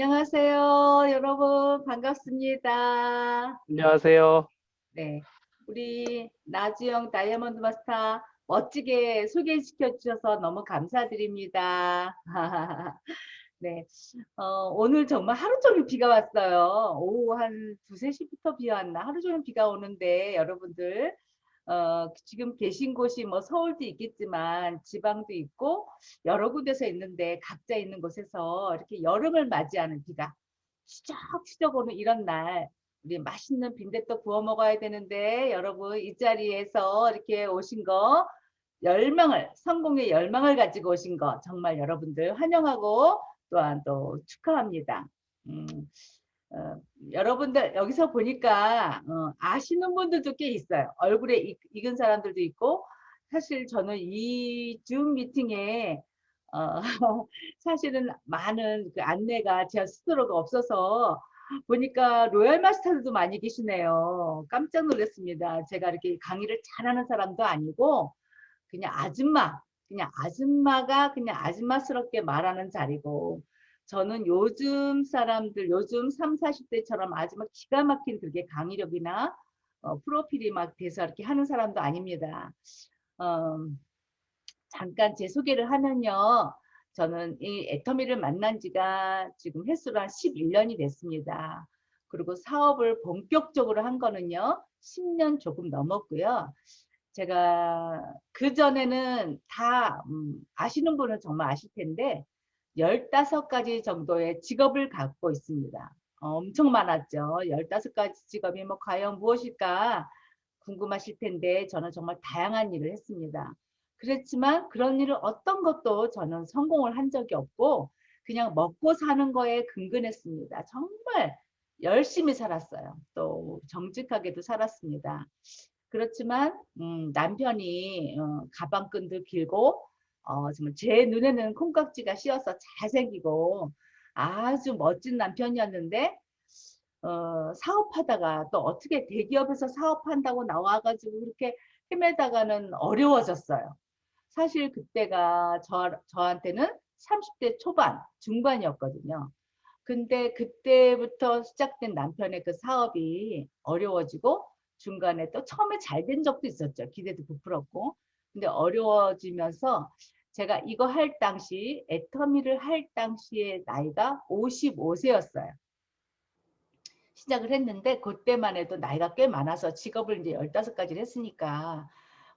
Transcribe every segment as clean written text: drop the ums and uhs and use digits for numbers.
안녕하세요, 여러분. 반갑습니다. 안녕하세요. 네. 우리 나주영 다이아몬드 마스터 멋지게 소개시켜 주셔서 너무 감사드립니다. 네. 오늘 정말 하루 종일 비가 왔어요. 오후 한 2, 3시부터 비 왔나? 하루 종일 비가 오는데 여러분들 지금 계신 곳이 뭐 서울도 있겠지만 지방도 있고 여러 군데서 있는데 각자 있는 곳에서 이렇게 여름을 맞이하는 비가 추적추적 오는 이런 날 우리 맛있는 빈대떡 구워 먹어야 되는데 여러분 이 자리에서 이렇게 오신 거 열망을 성공의 열망을 가지고 오신 거 정말 여러분들 환영하고 또한 또 축하합니다. 음, 어, 여러분들 여기서 보니까 아시는 분들도 꽤 있어요. 얼굴에 익은 사람들도 있고 사실 저는 이 줌 미팅에 어, 사실은 많은 그 안내가 제 스스로가 없어서 보니까 로얄 마스터들도 많이 계시네요. 깜짝 놀랐습니다. 제가 이렇게 강의를 잘하는 사람도 아니고 그냥 아줌마, 그냥 아줌마가 그냥 아줌마스럽게 말하는 자리고 저는 요즘 사람들, 요즘 3, 40대처럼 아줌마 기가 막힌 그렇게 강의력이나 프로필이 막 돼서 이렇게 하는 사람도 아닙니다. 어, 잠깐 제 소개를 하면요. 저는 이 애터미를 만난 지가 지금 횟수로 한 11년이 됐습니다. 그리고 사업을 본격적으로 한 거는요. 10년 조금 넘었고요. 제가 그전에는 다 아시는 분은 정말 아실 텐데 15가지 정도의 직업을 갖고 있습니다. 엄청 많았죠. 15가지 직업이 뭐 과연 무엇일까 궁금하실 텐데 저는 정말 다양한 일을 했습니다. 그렇지만 그런 일을 어떤 것도 저는 성공을 한 적이 없고 그냥 먹고 사는 거에 근근했습니다. 정말 열심히 살았어요. 또 정직하게도 살았습니다. 그렇지만 남편이 가방끈도 길고 정말 제 눈에는 콩깍지가 씌어서 잘생기고 아주 멋진 남편이었는데 사업하다가 또 어떻게 대기업에서 사업한다고 나와가지고 그렇게 헤매다가는 어려워졌어요. 사실 그때가 저한테는 30대 초반, 중반이었거든요. 근데 그때부터 시작된 남편의 그 사업이 어려워지고 중간에 또 처음에 잘 된 적도 있었죠. 기대도 부풀었고. 근데 어려워지면서 제가 이거 할 당시, 애터미를 할 당시의 나이가 55세였어요. 시작을 했는데 그때만 해도 나이가 꽤 많아서 직업을 이제 15가지를 했으니까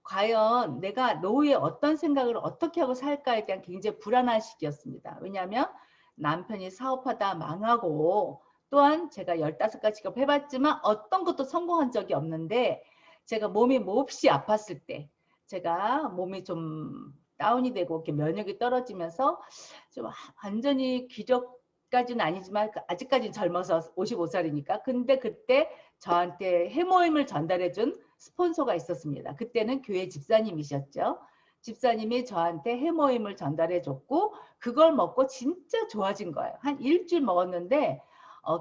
과연 내가 노후에 어떤 생각을 어떻게 하고 살까에 대한 굉장히 불안한 시기였습니다. 왜냐하면 남편이 사업하다 망하고 또한 제가 15가지 직업 해봤지만 어떤 것도 성공한 적이 없는데 제가 몸이 몹시 아팠을 때 제가 몸이 좀 다운이 되고 이렇게 면역이 떨어지면서 좀 완전히 기력까지는 아니지만 아직까지는 젊어서 55살이니까 근데 그때 저한테 해모임을 전달해준 스폰서가 있었습니다. 그때는 교회 집사님이셨죠. 집사님이 저한테 해모임을 전달해줬고 그걸 먹고 진짜 좋아진 거예요. 한 일주일 먹었는데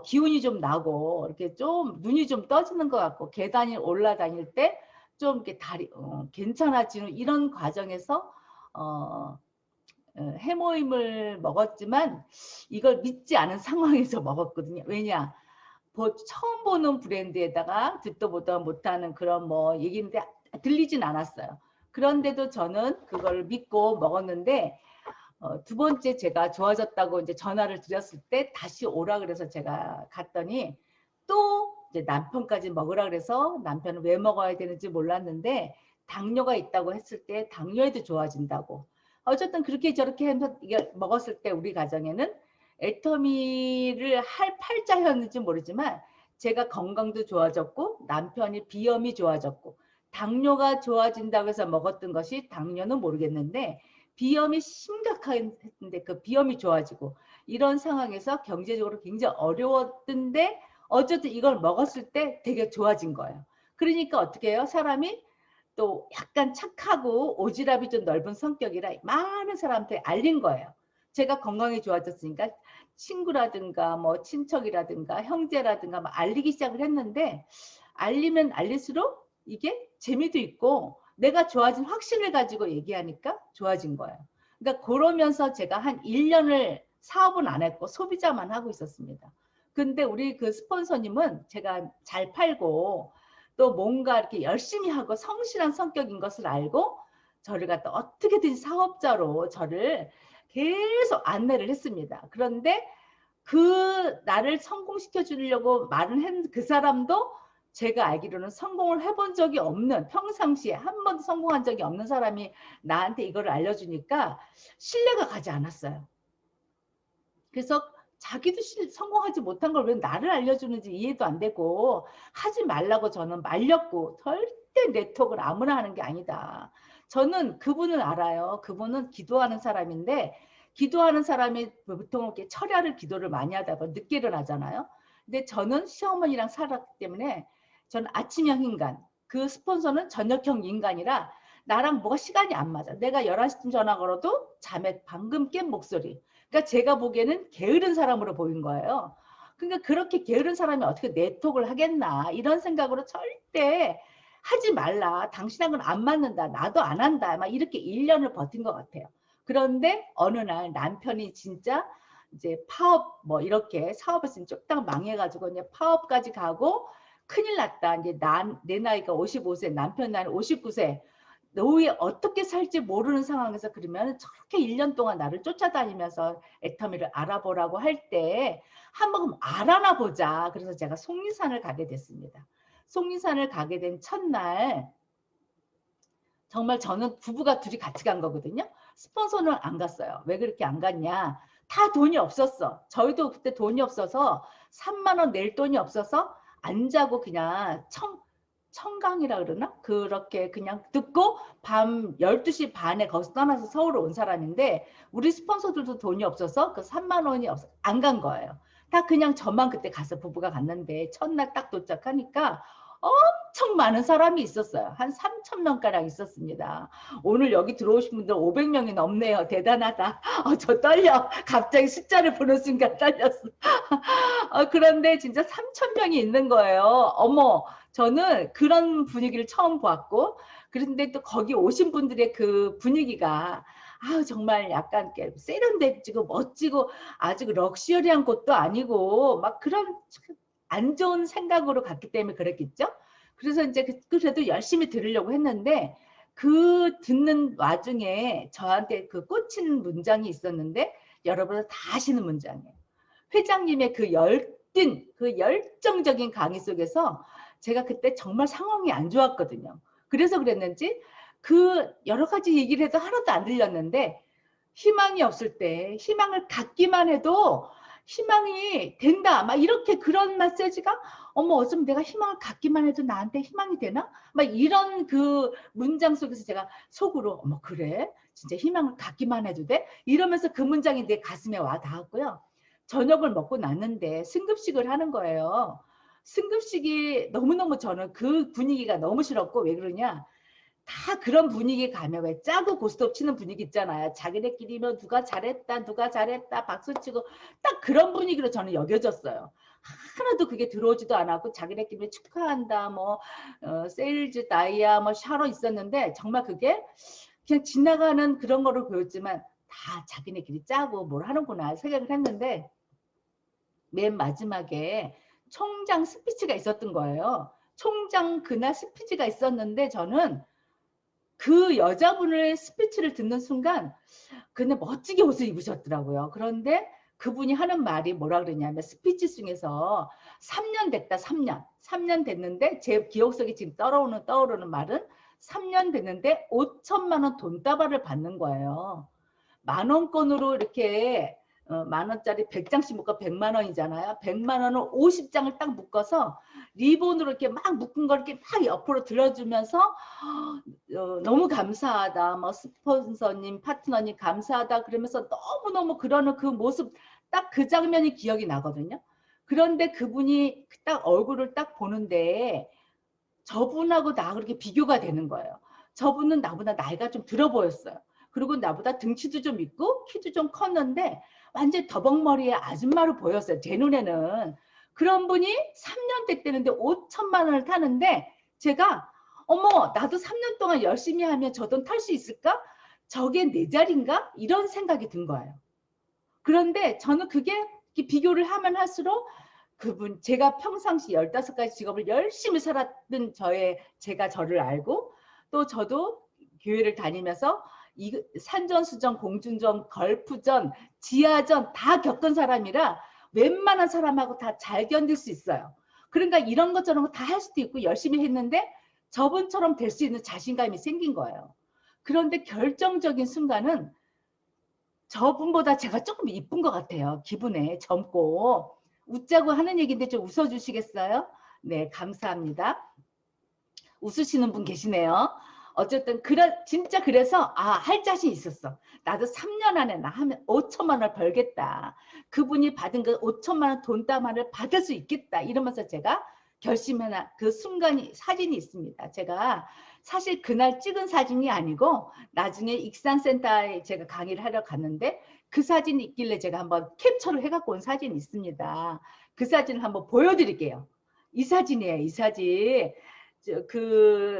기운이 좀 나고 이렇게 좀 눈이 좀 떠지는 것 같고 계단이 올라다닐 때 좀 이렇게 다리 괜찮아지는 이런 과정에서 해모임을 먹었지만 이걸 믿지 않은 상황에서 먹었거든요. 왜냐? 처음 보는 브랜드에다가 듣도 보도 못하는 그런 뭐 얘기인데 들리진 않았어요. 그런데도 저는 그걸 믿고 먹었는데 두 번째 제가 좋아졌다고 이제 전화를 드렸을 때 다시 오라 그래서 제가 갔더니 또 이제 남편까지 먹으라 그래서 남편은 왜 먹어야 되는지 몰랐는데 당뇨가 있다고 했을 때 당뇨에도 좋아진다고. 어쨌든 그렇게 저렇게 하면서 이게 먹었을 때 우리 가정에는 애터미를 할 팔자였는지 모르지만 제가 건강도 좋아졌고 남편이 비염이 좋아졌고 당뇨가 좋아진다고 해서 먹었던 것이 당뇨는 모르겠는데 비염이 심각했는데 그 비염이 좋아지고 이런 상황에서 경제적으로 굉장히 어려웠던데 어쨌든 이걸 먹었을 때 되게 좋아진 거예요. 그러니까 어떻게 해요? 사람이 또 약간 착하고 오지랖이 좀 넓은 성격이라 많은 사람한테 알린 거예요. 제가 건강이 좋아졌으니까 친구라든가 뭐 친척이라든가 형제라든가 막 알리기 시작을 했는데 알리면 알릴수록 이게 재미도 있고 내가 좋아진 확신을 가지고 얘기하니까 좋아진 거예요. 그러니까 그러면서 제가 한 1년을 사업은 안 했고 소비자만 하고 있었습니다. 근데 우리 그 스폰서님은 제가 잘 팔고 또 뭔가 이렇게 열심히 하고 성실한 성격인 것을 알고 저를 갖다 어떻게든 사업자로 저를 계속 안내를 했습니다. 그런데 그 나를 성공시켜 주려고 말을 한 그 사람도 제가 알기로는 성공을 해본 적이 없는, 평상시에 한 번도 성공한 적이 없는 사람이 나한테 이거를 알려주니까 신뢰가 가지 않았어요. 그래서 자기도 성공하지 못한 걸 왜 나를 알려주는지 이해도 안 되고 하지 말라고 저는 말렸고, 절대 네트워크를 아무나 하는 게 아니다. 저는 그분을 알아요. 그분은 기도하는 사람인데, 기도하는 사람이 보통 이렇게 철야를 기도를 많이 하다가 늦게 일어나잖아요. 근데 저는 시어머니랑 살았기 때문에 저는 아침형 인간, 그 스폰서는 저녁형 인간이라 나랑 뭐가 시간이 안 맞아. 내가 11시쯤 전화 걸어도 잠에 방금 깬 목소리. 그러니까 제가 보기에는 게으른 사람으로 보인 거예요. 그러니까 그렇게 게으른 사람이 어떻게 네트워크를 하겠나, 이런 생각으로 절대 하지 말라. 당신하고는 안 맞는다. 나도 안 한다. 막 이렇게 1년을 버틴 것 같아요. 그런데 어느 날 남편이 진짜 이제 파업 뭐 이렇게 사업에서 쫄딱 망해가지고 이제 파업까지 가고 큰일 났다. 이제 내 나이가 55세, 남편 나이는 59세. 노후에 어떻게 살지 모르는 상황에서 그러면 저렇게 1년 동안 나를 쫓아다니면서 애터미를 알아보라고 할 때 한번 알아나 보자. 그래서 제가 속리산을 가게 됐습니다. 속리산을 가게 된 첫날, 정말 저는 부부가 둘이 같이 간 거거든요. 스폰서는 안 갔어요. 왜 그렇게 안 갔냐? 다 돈이 없었어. 저희도 그때 돈이 없어서 3만 원 낼 돈이 없어서 안 자고 그냥 청강이라 그러나? 그렇게 그냥 듣고 밤 12시 반에 거기서 떠나서 서울로 온 사람인데, 우리 스폰서들도 돈이 없어서 그 3만 원이 안 간 거예요. 다 그냥 저만 그때 가서 부부가 갔는데, 첫날 딱 도착하니까 엄청 많은 사람이 있었어요. 한 3천 명가량 있었습니다. 오늘 여기 들어오신 분들 500명이 넘네요. 대단하다. 저 떨려. 갑자기 숫자를 보는 순간 떨렸어. 그런데 진짜 3천 명이 있는 거예요. 어머, 저는 그런 분위기를 처음 봤고, 그런데 또 거기 오신 분들의 그 분위기가 정말 약간 세련되고 멋지고 아주 럭셔리한 곳도 아니고 막 그런 안 좋은 생각으로 갔기 때문에 그랬겠죠. 그래서 이제 그래도 열심히 들으려고 했는데, 그 듣는 와중에 저한테 그 꽂힌 문장이 있었는데, 여러분은 다 아시는 문장이에요. 회장님의 그 열띤, 그 열정적인 강의 속에서 제가 그때 정말 상황이 안 좋았거든요. 그래서 그랬는지 그 여러 가지 얘기를 해도 하나도 안 들렸는데, 희망이 없을 때 희망을 갖기만 해도 희망이 된다. 막 이렇게 그런 메시지가, 어머, 어쩜 내가 희망을 갖기만 해도 나한테 희망이 되나? 막 이런 그 문장 속에서 제가 속으로, 어머, 그래? 진짜 희망을 갖기만 해도 돼? 이러면서 그 문장이 내 가슴에 와 닿았고요. 저녁을 먹고 났는데 승급식을 하는 거예요. 승급식이 너무너무 저는 그 분위기가 너무 싫었고, 왜 그러냐? 다 그런 분위기 가면 왜 짜고 고스톱 치는 분위기 있잖아요. 자기네끼리면 누가 잘했다 박수치고, 딱 그런 분위기로 저는 여겨졌어요. 하나도 그게 들어오지도 않았고, 자기네끼리 축하한다 뭐 세일즈 다이아 뭐 샤로 있었는데, 정말 그게 그냥 지나가는 그런 거를 보였지만 다 자기네끼리 짜고 뭘 하는구나 생각을 했는데, 맨 마지막에 총장 스피치가 있었던 거예요. 총장 그날 스피치가 있었는데, 저는 그 여자분의 스피치를 듣는 순간 근데 멋지게 옷을 입으셨더라고요. 그런데 그분이 하는 말이 뭐라 그러냐면, 스피치 중에서 3년 됐다, 3년. 3년 됐는데, 제 기억 속에 지금 떠오르는 말은 3년 됐는데 5천만 원 돈다발을 받는 거예요. 만원권으로 이렇게 만원짜리 100장씩 묶어 100만 원이잖아요. 100만 원을 50장을 딱 묶어서 리본으로 이렇게 막 묶은 걸 이렇게 막 옆으로 들어주면서 너무 감사하다. 뭐 스폰서님, 파트너님 감사하다. 그러면서 너무너무 그러는 그 모습, 딱 그 장면이 기억이 나거든요. 그런데 그분이 딱 얼굴을 딱 보는데 저분하고 나 그렇게 비교가 되는 거예요. 저분은 나보다 나이가 좀 들어 보였어요. 그리고 나보다 등치도 좀 있고 키도 좀 컸는데 완전 더벅머리의 아줌마로 보였어요. 제 눈에는. 그런 분이 3년 됐다는데 5천만 원을 타는데, 제가 어머, 나도 3년 동안 열심히 하면 저 돈 탈 수 있을까? 저게 내 자리인가? 이런 생각이 든 거예요. 그런데 저는 그게 비교를 하면 할수록 그분 제가 평상시 15가지 직업을 열심히 살았던 제가 저를 알고 또 저도 교회를 다니면서 산전수전, 공중전, 걸프전, 지하전 다 겪은 사람이라 웬만한 사람하고 다 잘 견딜 수 있어요. 그러니까 이런 것처럼 다 할 수도 있고 열심히 했는데 저분처럼 될 수 있는 자신감이 생긴 거예요. 그런데 결정적인 순간은 저분보다 제가 조금 이쁜 것 같아요. 기분에 젊고. 웃자고 하는 얘기인데 좀 웃어주시겠어요? 네, 감사합니다. 웃으시는 분 계시네요. 어쨌든 진짜 그래서 할 자신 있었어. 나도 3년 안에 나 하면 5천만 원을 벌겠다. 그분이 받은 그 5천만 원 돈다발을 받을 수 있겠다. 이러면서 제가 결심해나 그 순간이 사진이 있습니다. 제가 사실 그날 찍은 사진이 아니고 나중에 익산센터에 제가 강의를 하러 갔는데 그 사진이 있길래 제가 한번 캡처를 해갖고 온 사진이 있습니다. 그 사진을 한번 보여드릴게요. 이 사진이에요. 이 사진.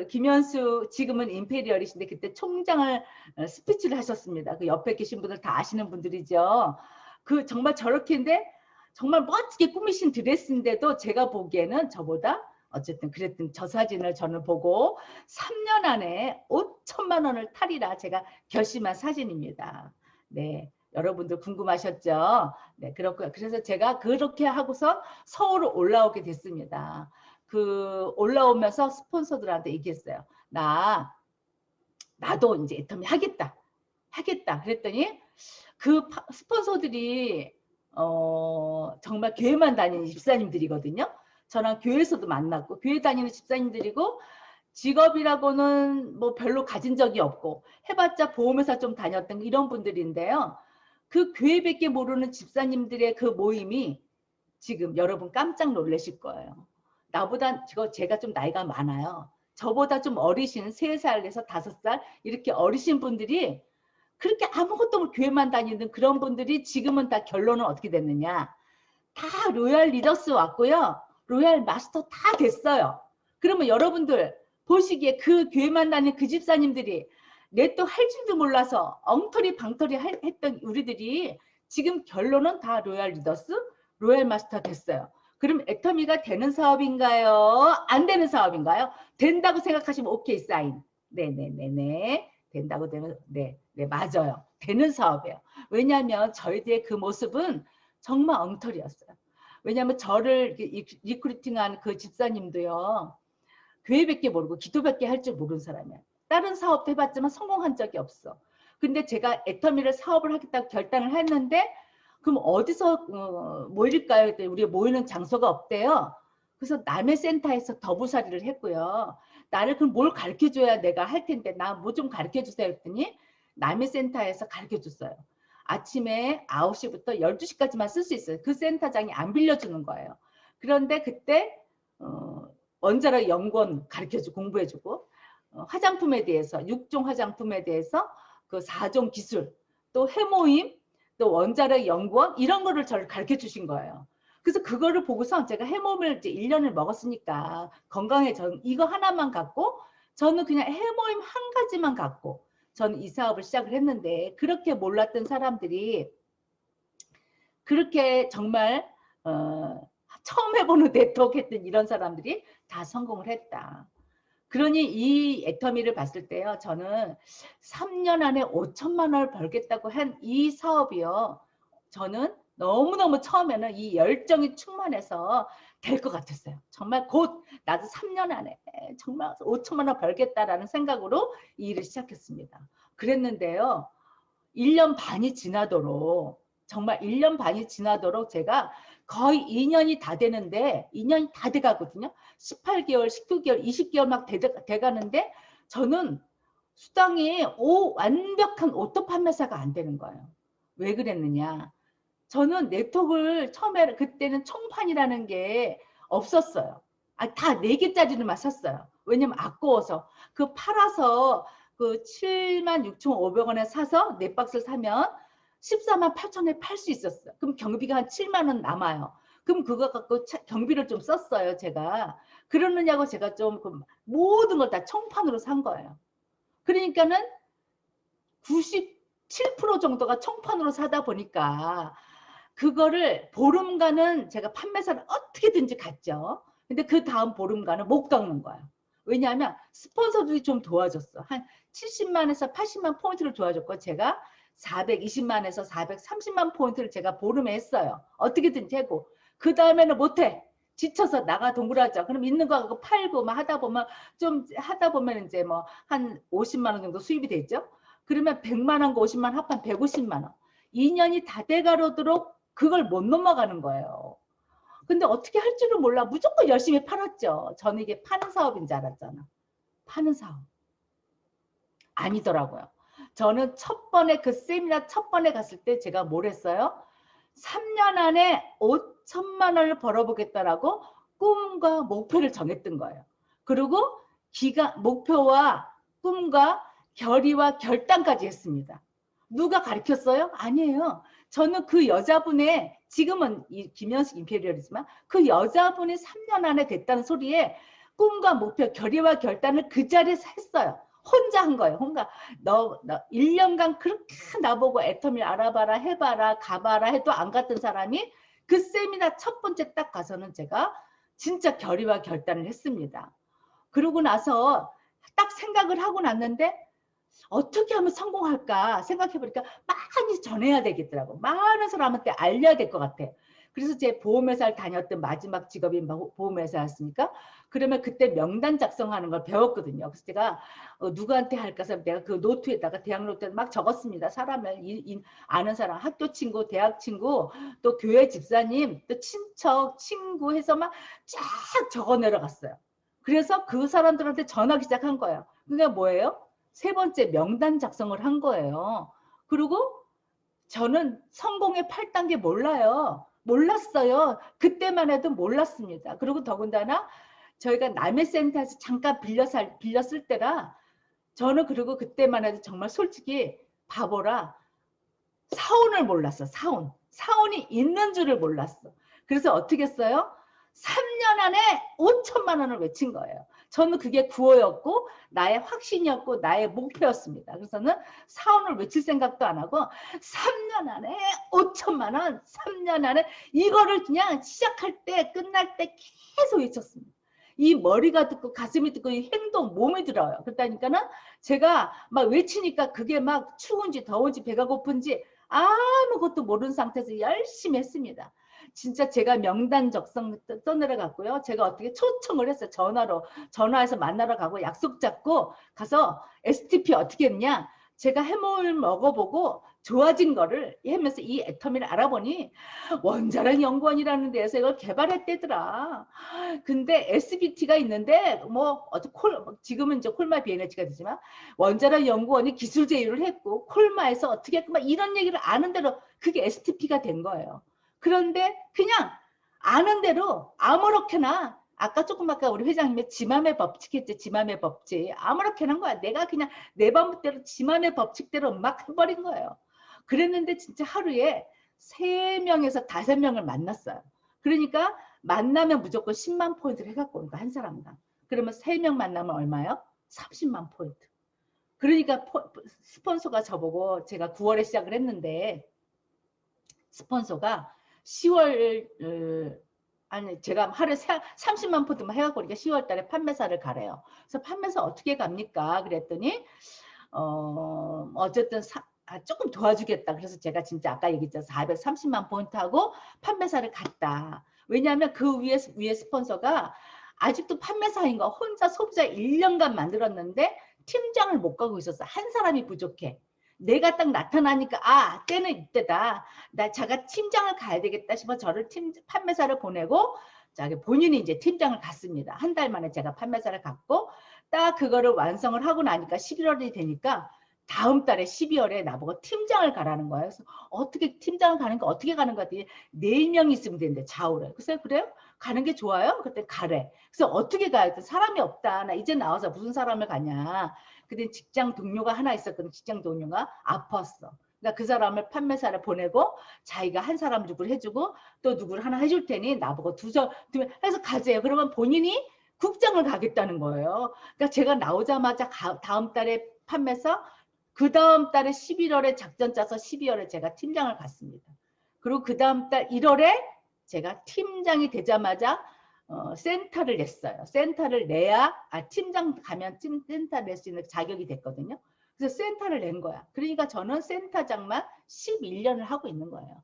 김현수 지금은 임페리얼이신데 그때 총장을 스피치를 하셨습니다. 그 옆에 계신 분들 다 아시는 분들이죠. 그 정말 저렇게인데 정말 멋지게 꾸미신 드레스인데도 제가 보기에는 저보다 어쨌든 그랬던 저 사진을 저는 보고 3년 안에 5천만 원을 탈이라 제가 결심한 사진입니다. 네. 여러분들 궁금하셨죠? 네, 그렇고요. 그래서 제가 그렇게 하고서 서울로 올라오게 됐습니다. 올라오면서 스폰서들한테 얘기했어요. 나도 이제 애터미 하겠다. 그랬더니 그 스폰서들이 정말 교회만 다니는 집사님들이거든요. 저랑 교회에서도 만났고 교회 다니는 집사님들이고 직업이라고는 뭐 별로 가진 적이 없고 해봤자 보험회사 좀 다녔던 이런 분들인데요. 그 교회밖에 모르는 집사님들의 그 모임이 지금 여러분 깜짝 놀라실 거예요. 나보다 제가 좀 나이가 많아요. 저보다 좀 어리신 3살에서 5살 이렇게 어리신 분들이 그렇게 아무것도 없고 교회만 다니는 그런 분들이 지금은 다 결론은 어떻게 됐느냐. 다 로얄 리더스 왔고요. 로얄 마스터 다 됐어요. 그러면 여러분들 보시기에 그 교회만 다니는 그 집사님들이 내 또 할 줄도 몰라서 엉터리 방터리 했던 우리들이 지금 결론은 다 로얄 리더스, 로얄 마스터 됐어요. 그럼 애터미가 되는 사업인가요? 안 되는 사업인가요? 된다고 생각하시면 오케이 사인. 네네네네. 된다고 되면 네 맞아요. 되는 사업이에요. 왜냐하면 저희들의 그 모습은 정말 엉터리였어요. 왜냐하면 저를 리크루팅한 그 집사님도요. 교회밖에 모르고 기도밖에 할 줄 모르는 사람이야. 다른 사업도 해봤지만 성공한 적이 없어. 근데 제가 애터미를 사업을 하겠다고 결단을 했는데 그럼 어디서 모일까요? 그랬더니 우리가 모이는 장소가 없대요. 그래서 남해센터에서 더부살이를 했고요. 나를 그럼 뭘 가르쳐줘야 내가 할 텐데 나 뭐 좀 가르쳐주세요 했더니 남해센터에서 가르쳐줬어요. 아침에 9시부터 12시까지만 쓸 수 있어요. 그 센터장이 안 빌려주는 거예요. 그런데 그때 원자력 연구원 가르쳐주고 공부해주고 화장품에 대해서 6종 화장품에 대해서 그 4종 기술 또 해모임 또 원자력 연구원 이런 거를 저를 가르쳐 주신 거예요. 그래서 그거를 보고서 제가 해모임을 이제 1년을 먹었으니까 건강해져 이거 하나만 갖고 저는 그냥 해모임 한 가지만 갖고 저는 이 사업을 시작을 했는데 그렇게 몰랐던 사람들이 그렇게 정말 처음 해보는 네트워크 했던 이런 사람들이 다 성공을 했다. 그러니 이 애터미를 봤을 때요. 저는 3년 안에 5천만 원을 벌겠다고 한 이 사업이요. 저는 너무너무 처음에는 이 열정이 충만해서 될 것 같았어요. 정말 곧 나도 3년 안에 정말 5천만 원 벌겠다라는 생각으로 이 일을 시작했습니다. 그랬는데요. 1년 반이 지나도록 정말 1년 반이 지나도록 제가 거의 2년이 다 되는데 2년이 다 돼가거든요. 18개월, 19개월, 20개월 막 돼가는데 저는 수당이 완벽한 오토 판매사가 안 되는 거예요. 왜 그랬느냐. 저는 네트워크를 처음에 그때는 총판이라는 게 없었어요. 다 4개짜리를만 샀어요. 왜냐면 아까워서. 그 팔아서 그 76,500원에 사서 4박스를 사면 14만 8천원에 팔 수 있었어요. 그럼 경비가 한 7만 원 남아요. 그럼 그거 갖고 경비를 좀 썼어요, 제가. 그러느냐고 제가 좀 모든 걸 다 총판으로 산 거예요. 그러니까는 7% 정도가 총판으로 사다 보니까 그거를 보름간은 제가 판매사를 어떻게든지 갔죠. 근데 그 다음 보름간은 못 깎는 거예요. 왜냐하면 스폰서들이 좀 도와줬어. 한 70만에서 80만 포인트를 도와줬고 제가 420만에서 430만 포인트를 제가 보름에 했어요. 어떻게든지 하고 그 다음에는 못해. 지쳐서 나가 동그라져. 그럼 있는 거 갖고 팔고 막 하다 보면 좀 하다 보면 이제 뭐 한 50만 원 정도 수입이 되죠. 그러면 100만 원과 50만 원 합한 150만 원. 2년이 다 돼가도록 그걸 못 넘어가는 거예요. 근데 어떻게 할 줄은 몰라. 무조건 열심히 팔았죠. 저는 이게 파는 사업인 줄 알았잖아. 파는 사업. 아니더라고요. 저는 첫 번에 그 세미나 첫 번에 갔을 때 제가 뭘 했어요? 3년 안에 5천만 원을 벌어보겠다라고 꿈과 목표를 정했던 거예요. 그리고 목표와 꿈과 결의와 결단까지 했습니다. 누가 가르쳤어요? 아니에요. 저는 그 여자분의 지금은 김현숙 임페리얼이지만 그 여자분이 3년 안에 됐다는 소리에 꿈과 목표, 결의와 결단을 그 자리에서 했어요. 혼자 한 거예요. 혼자. 너 1년간 그렇게 나보고 애터미를 알아봐라, 해봐라, 가봐라 해도 안 갔던 사람이 그 세미나 첫 번째 딱 가서는 제가 진짜 결의와 결단을 했습니다. 그러고 나서 딱 생각을 하고 났는데 어떻게 하면 성공할까 생각해보니까 많이 전해야 되겠더라고. 많은 사람한테 알려야 될 것 같아. 그래서 제 보험회사를 다녔던 마지막 직업이 보험회사였으니까 그러면 그때 명단 작성하는 걸 배웠거든요. 그래서 제가 누구한테 할까 해서 내가 그 노트에다가 대학 노트에 막 적었습니다. 사람을 아는 사람, 학교 친구, 대학 친구, 또 교회 집사님, 또 친척, 친구 해서 막 쫙 적어 내려갔어요. 그래서 그 사람들한테 전화기 시작한 거예요. 그게 뭐예요? 세 번째 명단 작성을 한 거예요. 그리고 저는 성공의 8단계 몰라요. 몰랐어요. 그때만 해도 몰랐습니다. 그리고 더군다나 저희가 남의 센터에서 잠깐 빌렸을 때라 저는 그리고 그때만 해도 정말 솔직히 바보라 사원을 몰랐어. 사원이 있는 줄을 몰랐어. 그래서 어떻게 했어요? 3년 안에 5천만 원을 외친 거예요. 저는 그게 구호였고 나의 확신이었고 나의 목표였습니다. 그래서는 사원을 외칠 생각도 안 하고 3년 안에 5천만 원, 3년 안에 이거를 그냥 시작할 때 끝날 때 계속 외쳤습니다. 이 머리가 듣고 가슴이 듣고 이 행동 몸이 들어요. 그러니까는 제가 막 외치니까 그게 막 추운지 더운지 배가 고픈지 아무것도 모르는 상태에서 열심히 했습니다. 진짜 제가 명단 적성 써내려갔고요. 제가 어떻게 초청을 했어요. 전화해서 만나러 가고 약속 잡고 가서 STP 어떻게 했냐. 제가 해물 먹어보고 좋아진 거를 하면서 이 애터미를 알아보니 원자력 연구원이라는 데서 이걸 개발했대더라. 근데 SBT가 있는데 지금은 이제 콜마 비엔에치가 되지만 원자력 연구원이 기술 제휴를 했고 콜마에서 어떻게 했고 막 이런 얘기를 아는 대로 그게 STP가 된 거예요. 그런데 그냥 아는 대로 아무렇게나 아까 조금 아까 우리 회장님의 지맘의 법칙 했지. 지맘의 법칙. 아무렇게나 한 거야. 내가 그냥 내 방법대로 지맘의 법칙대로 막 해버린 거예요. 그랬는데 진짜 하루에 3명에서 5명을 만났어요. 그러니까 만나면 무조건 10만 포인트를 해갖고 온 거야. 한 사람당. 그러면 3명 만나면 얼마요? 30만 포인트. 그러니까 스폰서가 저보고 제가 9월에 시작을 했는데 스폰서가 10월 아니 제가 하루에 30만 포인트만 해갖고 그러니까 10월 달에 판매사를 가래요. 그래서 판매사 어떻게 갑니까? 그랬더니 어쨌든 조금 도와주겠다. 그래서 제가 진짜 아까 얘기했죠. 430만 포인트하고 판매사를 갔다. 왜냐하면 그 위에 스폰서가 아직도 판매사인 거 혼자 소비자 1년간 만들었는데 팀장을 못 가고 있었어. 한 사람이 부족해. 내가 딱 나타나니까 때는 이때다. 제가 팀장을 가야 되겠다 싶어 저를 판매사를 보내고 본인이 이제 팀장을 갔습니다. 한 달 만에 제가 판매사를 갔고 딱 그거를 완성을 하고 나니까 11월이 되니까 다음 달에 12월에 나보고 팀장을 가라는 거예요. 그래서 어떻게 팀장을 가는 거 어떻게 가는 거 같더니 4명 있으면 되는데 좌우를. 그래서 그래요? 가는 게 좋아요? 그때 가래. 그래서 어떻게 가야 돼? 사람이 없다. 나 이제 나와서 무슨 사람을 가냐. 근데 직장 동료가 하나 있었거든. 직장 동료가 아팠어. 그러니까 그 사람을 판매사를 보내고 자기가 한 사람 누구를 해주고 또 누구를 하나 해줄 테니 나보고 해서 가세요. 그러면 본인이 국장을 가겠다는 거예요. 그러니까 제가 나오자마자 다음 달에 판매사 그 다음 달에 11월에 작전 짜서 12월에 제가 팀장을 갔습니다. 그리고 그 다음 달 1월에 제가 팀장이 되자마자 센터를 냈어요. 센터를 내야 팀장 가면 센터 낼 수 있는 자격이 됐거든요. 그래서 센터를 낸 거야. 그러니까 저는 센터장만 11년을 하고 있는 거예요.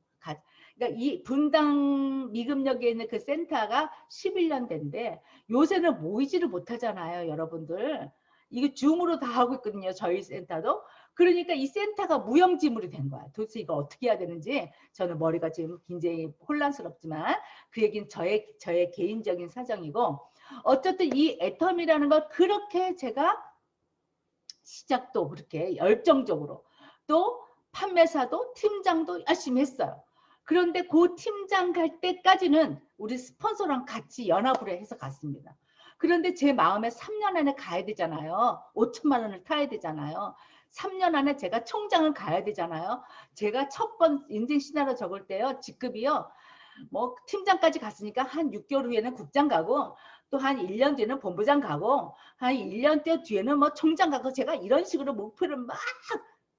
그러니까 이 분당 미금역에 있는 그 센터가 11년 된데 요새는 모이지를 못하잖아요, 여러분들. 이거 줌으로 다 하고 있거든요, 저희 센터도. 그러니까 이 센터가 무용지물이 된 거야. 도대체 이거 어떻게 해야 되는지 저는 머리가 지금 굉장히 혼란스럽지만 그 얘기는 저의 개인적인 사정이고, 어쨌든 이 애텀이라는 걸 그렇게 제가 시작도 그렇게 열정적으로, 또 판매사도 팀장도 열심히 했어요. 그런데 그 팀장 갈 때까지는 우리 스폰서랑 같이 연합으로 해서 갔습니다. 그런데 제 마음에 3년 안에 가야 되잖아요. 5천만 원을 타야 되잖아요. 3년 안에 제가 총장을 가야 되잖아요. 제가 첫 번 인생 시나리오 적을 때요, 직급이요, 뭐 팀장까지 갔으니까 한 6개월 후에는 국장 가고, 또 한 1년 뒤에는 본부장 가고, 한 1년 뒤에는 뭐 총장 가고, 제가 이런 식으로 목표를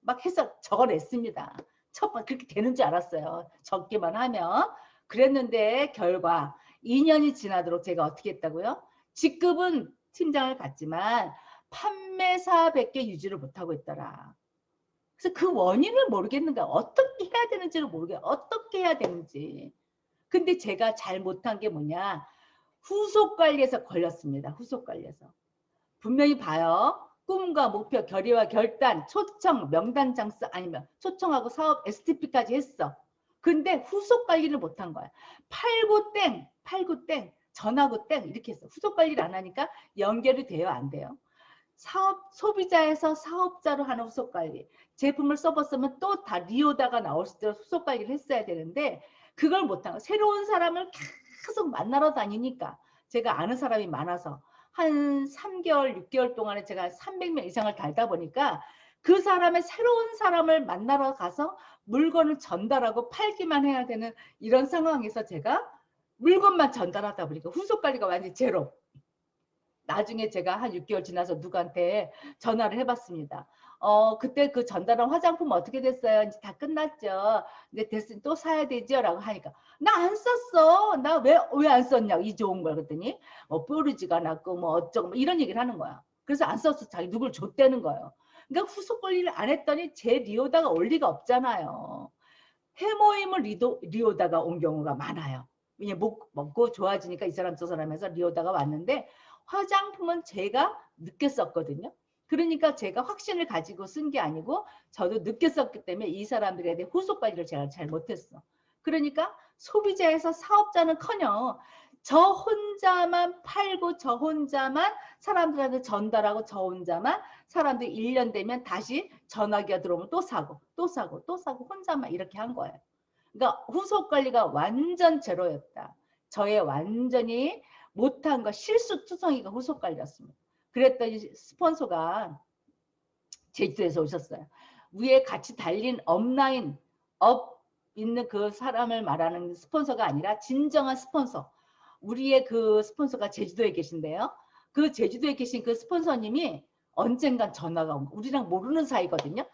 막 해서 적어냈습니다. 첫 번 그렇게 되는 줄 알았어요. 적기만 하면. 그랬는데 결과 2년이 지나도록 제가 어떻게 했다고요? 직급은 팀장을 갔지만 판매사밖에 유지를 못하고 있더라. 그래서 그 원인을 모르겠는 거야. 어떻게 해야 되는지를 모르겠어. 어떻게 해야 되는지. 근데 제가 잘 못한 게 뭐냐. 후속 관리에서 걸렸습니다. 후속 관리에서. 분명히 봐요. 꿈과 목표, 결의와 결단, 초청, 명단 장수, 아니면 초청하고 사업 STP까지 했어. 근데 후속 관리를 못한 거야. 팔고 땡, 팔고 땡, 전하고 땡 이렇게 했어. 후속 관리를 안 하니까 연결이 돼요, 안 돼요? 소비자에서 사업자로 하는 후속 관리. 제품을 써봤으면 또 다 리오다가 나올 때 후속 관리를 했어야 되는데 그걸 못한 거. 새로운 사람을 계속 만나러 다니니까, 제가 아는 사람이 많아서 한 3개월, 6개월 동안에 제가 300명 이상을 달다 보니까 그 사람의 새로운 사람을 만나러 가서 물건을 전달하고 팔기만 해야 되는 이런 상황에서 제가 물건만 전달하다 보니까 후속 관리가 완전히 제로. 나중에 제가 한 6개월 지나서 누구한테 전화를 해봤습니다. 그때 그 전달한 화장품 어떻게 됐어요? 이제 다 끝났죠. 이제 됐으니 또 사야 되죠? 라고 하니까 나 안 썼어. 나 왜 안 썼냐고, 이 좋은 걸. 그랬더니 뾰루지가 났고 뭐 어쩌고 뭐 이런 얘기를 하는 거야. 그래서 안 썼어. 자기 누굴 줬다는 거예요. 그러니까 후속 관리를 안 했더니 제 리오다가 올 리가 없잖아요. 해모임을 리오다가 온 경우가 많아요. 왜냐면 먹고 좋아지니까 이 사람 저 사람 해서 리오다가 왔는데 화장품은 제가 늦게 썼거든요. 그러니까 제가 확신을 가지고 쓴 게 아니고 저도 늦게 썼기 때문에 이 사람들에 대해 후속 관리를 제가 잘 못했어. 그러니까 소비자에서 사업자는커녕 저 혼자만 팔고 저 혼자만 사람들한테 전달하고 저 혼자만 사람들이 1년 되면 다시 전화기가 들어오면 또 사고 또 사고 또 사고 혼자만 이렇게 한 거예요. 그러니까 후속 관리가 완전 제로였다. 저의 완전히 못한 거 실수투성이가 후속 관리였습니다. 그랬더니 스폰서가 제주도에서 오셨어요. 위에 같이 달린 업라인 업 있는 그 사람을 말하는 스폰서가 아니라 진정한 스폰서. 우리의 그 스폰서가 제주도에 계신데요. 그 제주도에 계신 그 스폰서님이 언젠간 전화가 온 거. 우리랑 모르는 사이거든요.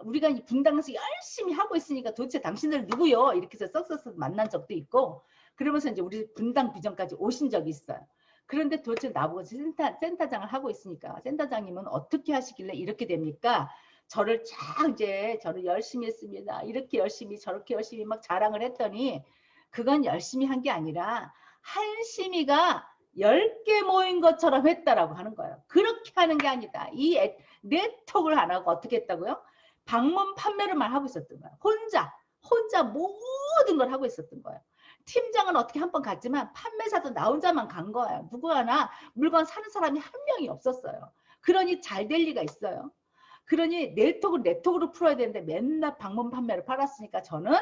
우리가 분당에서 열심히 하고 있으니까 도대체 당신들 누구요? 이렇게 해서 썩썩 만난 적도 있고, 그러면서 이제 우리 분당 비전까지 오신 적이 있어요. 그런데 도대체 나보고 센터장을 하고 있으니까 센터장님은 어떻게 하시길래 이렇게 됩니까? 저를 열심히 했습니다. 이렇게 열심히 저렇게 열심히 막 자랑을 했더니 그건 열심히 한 게 아니라 한심이가 10개 모인 것처럼 했다라고 하는 거예요. 그렇게 하는 게 아니다. 이 네트워크를 안 하고 어떻게 했다고요? 방문 판매를만 하고 있었던 거예요. 혼자 모든 걸 하고 있었던 거예요. 팀장은 어떻게 한 번 갔지만 판매사도 나 혼자만 간 거예요. 누구 하나 물건 사는 사람이 한 명이 없었어요. 그러니 잘 될 리가 있어요. 그러니 네트워크로 풀어야 되는데 맨날 방문 판매를 팔았으니까 저는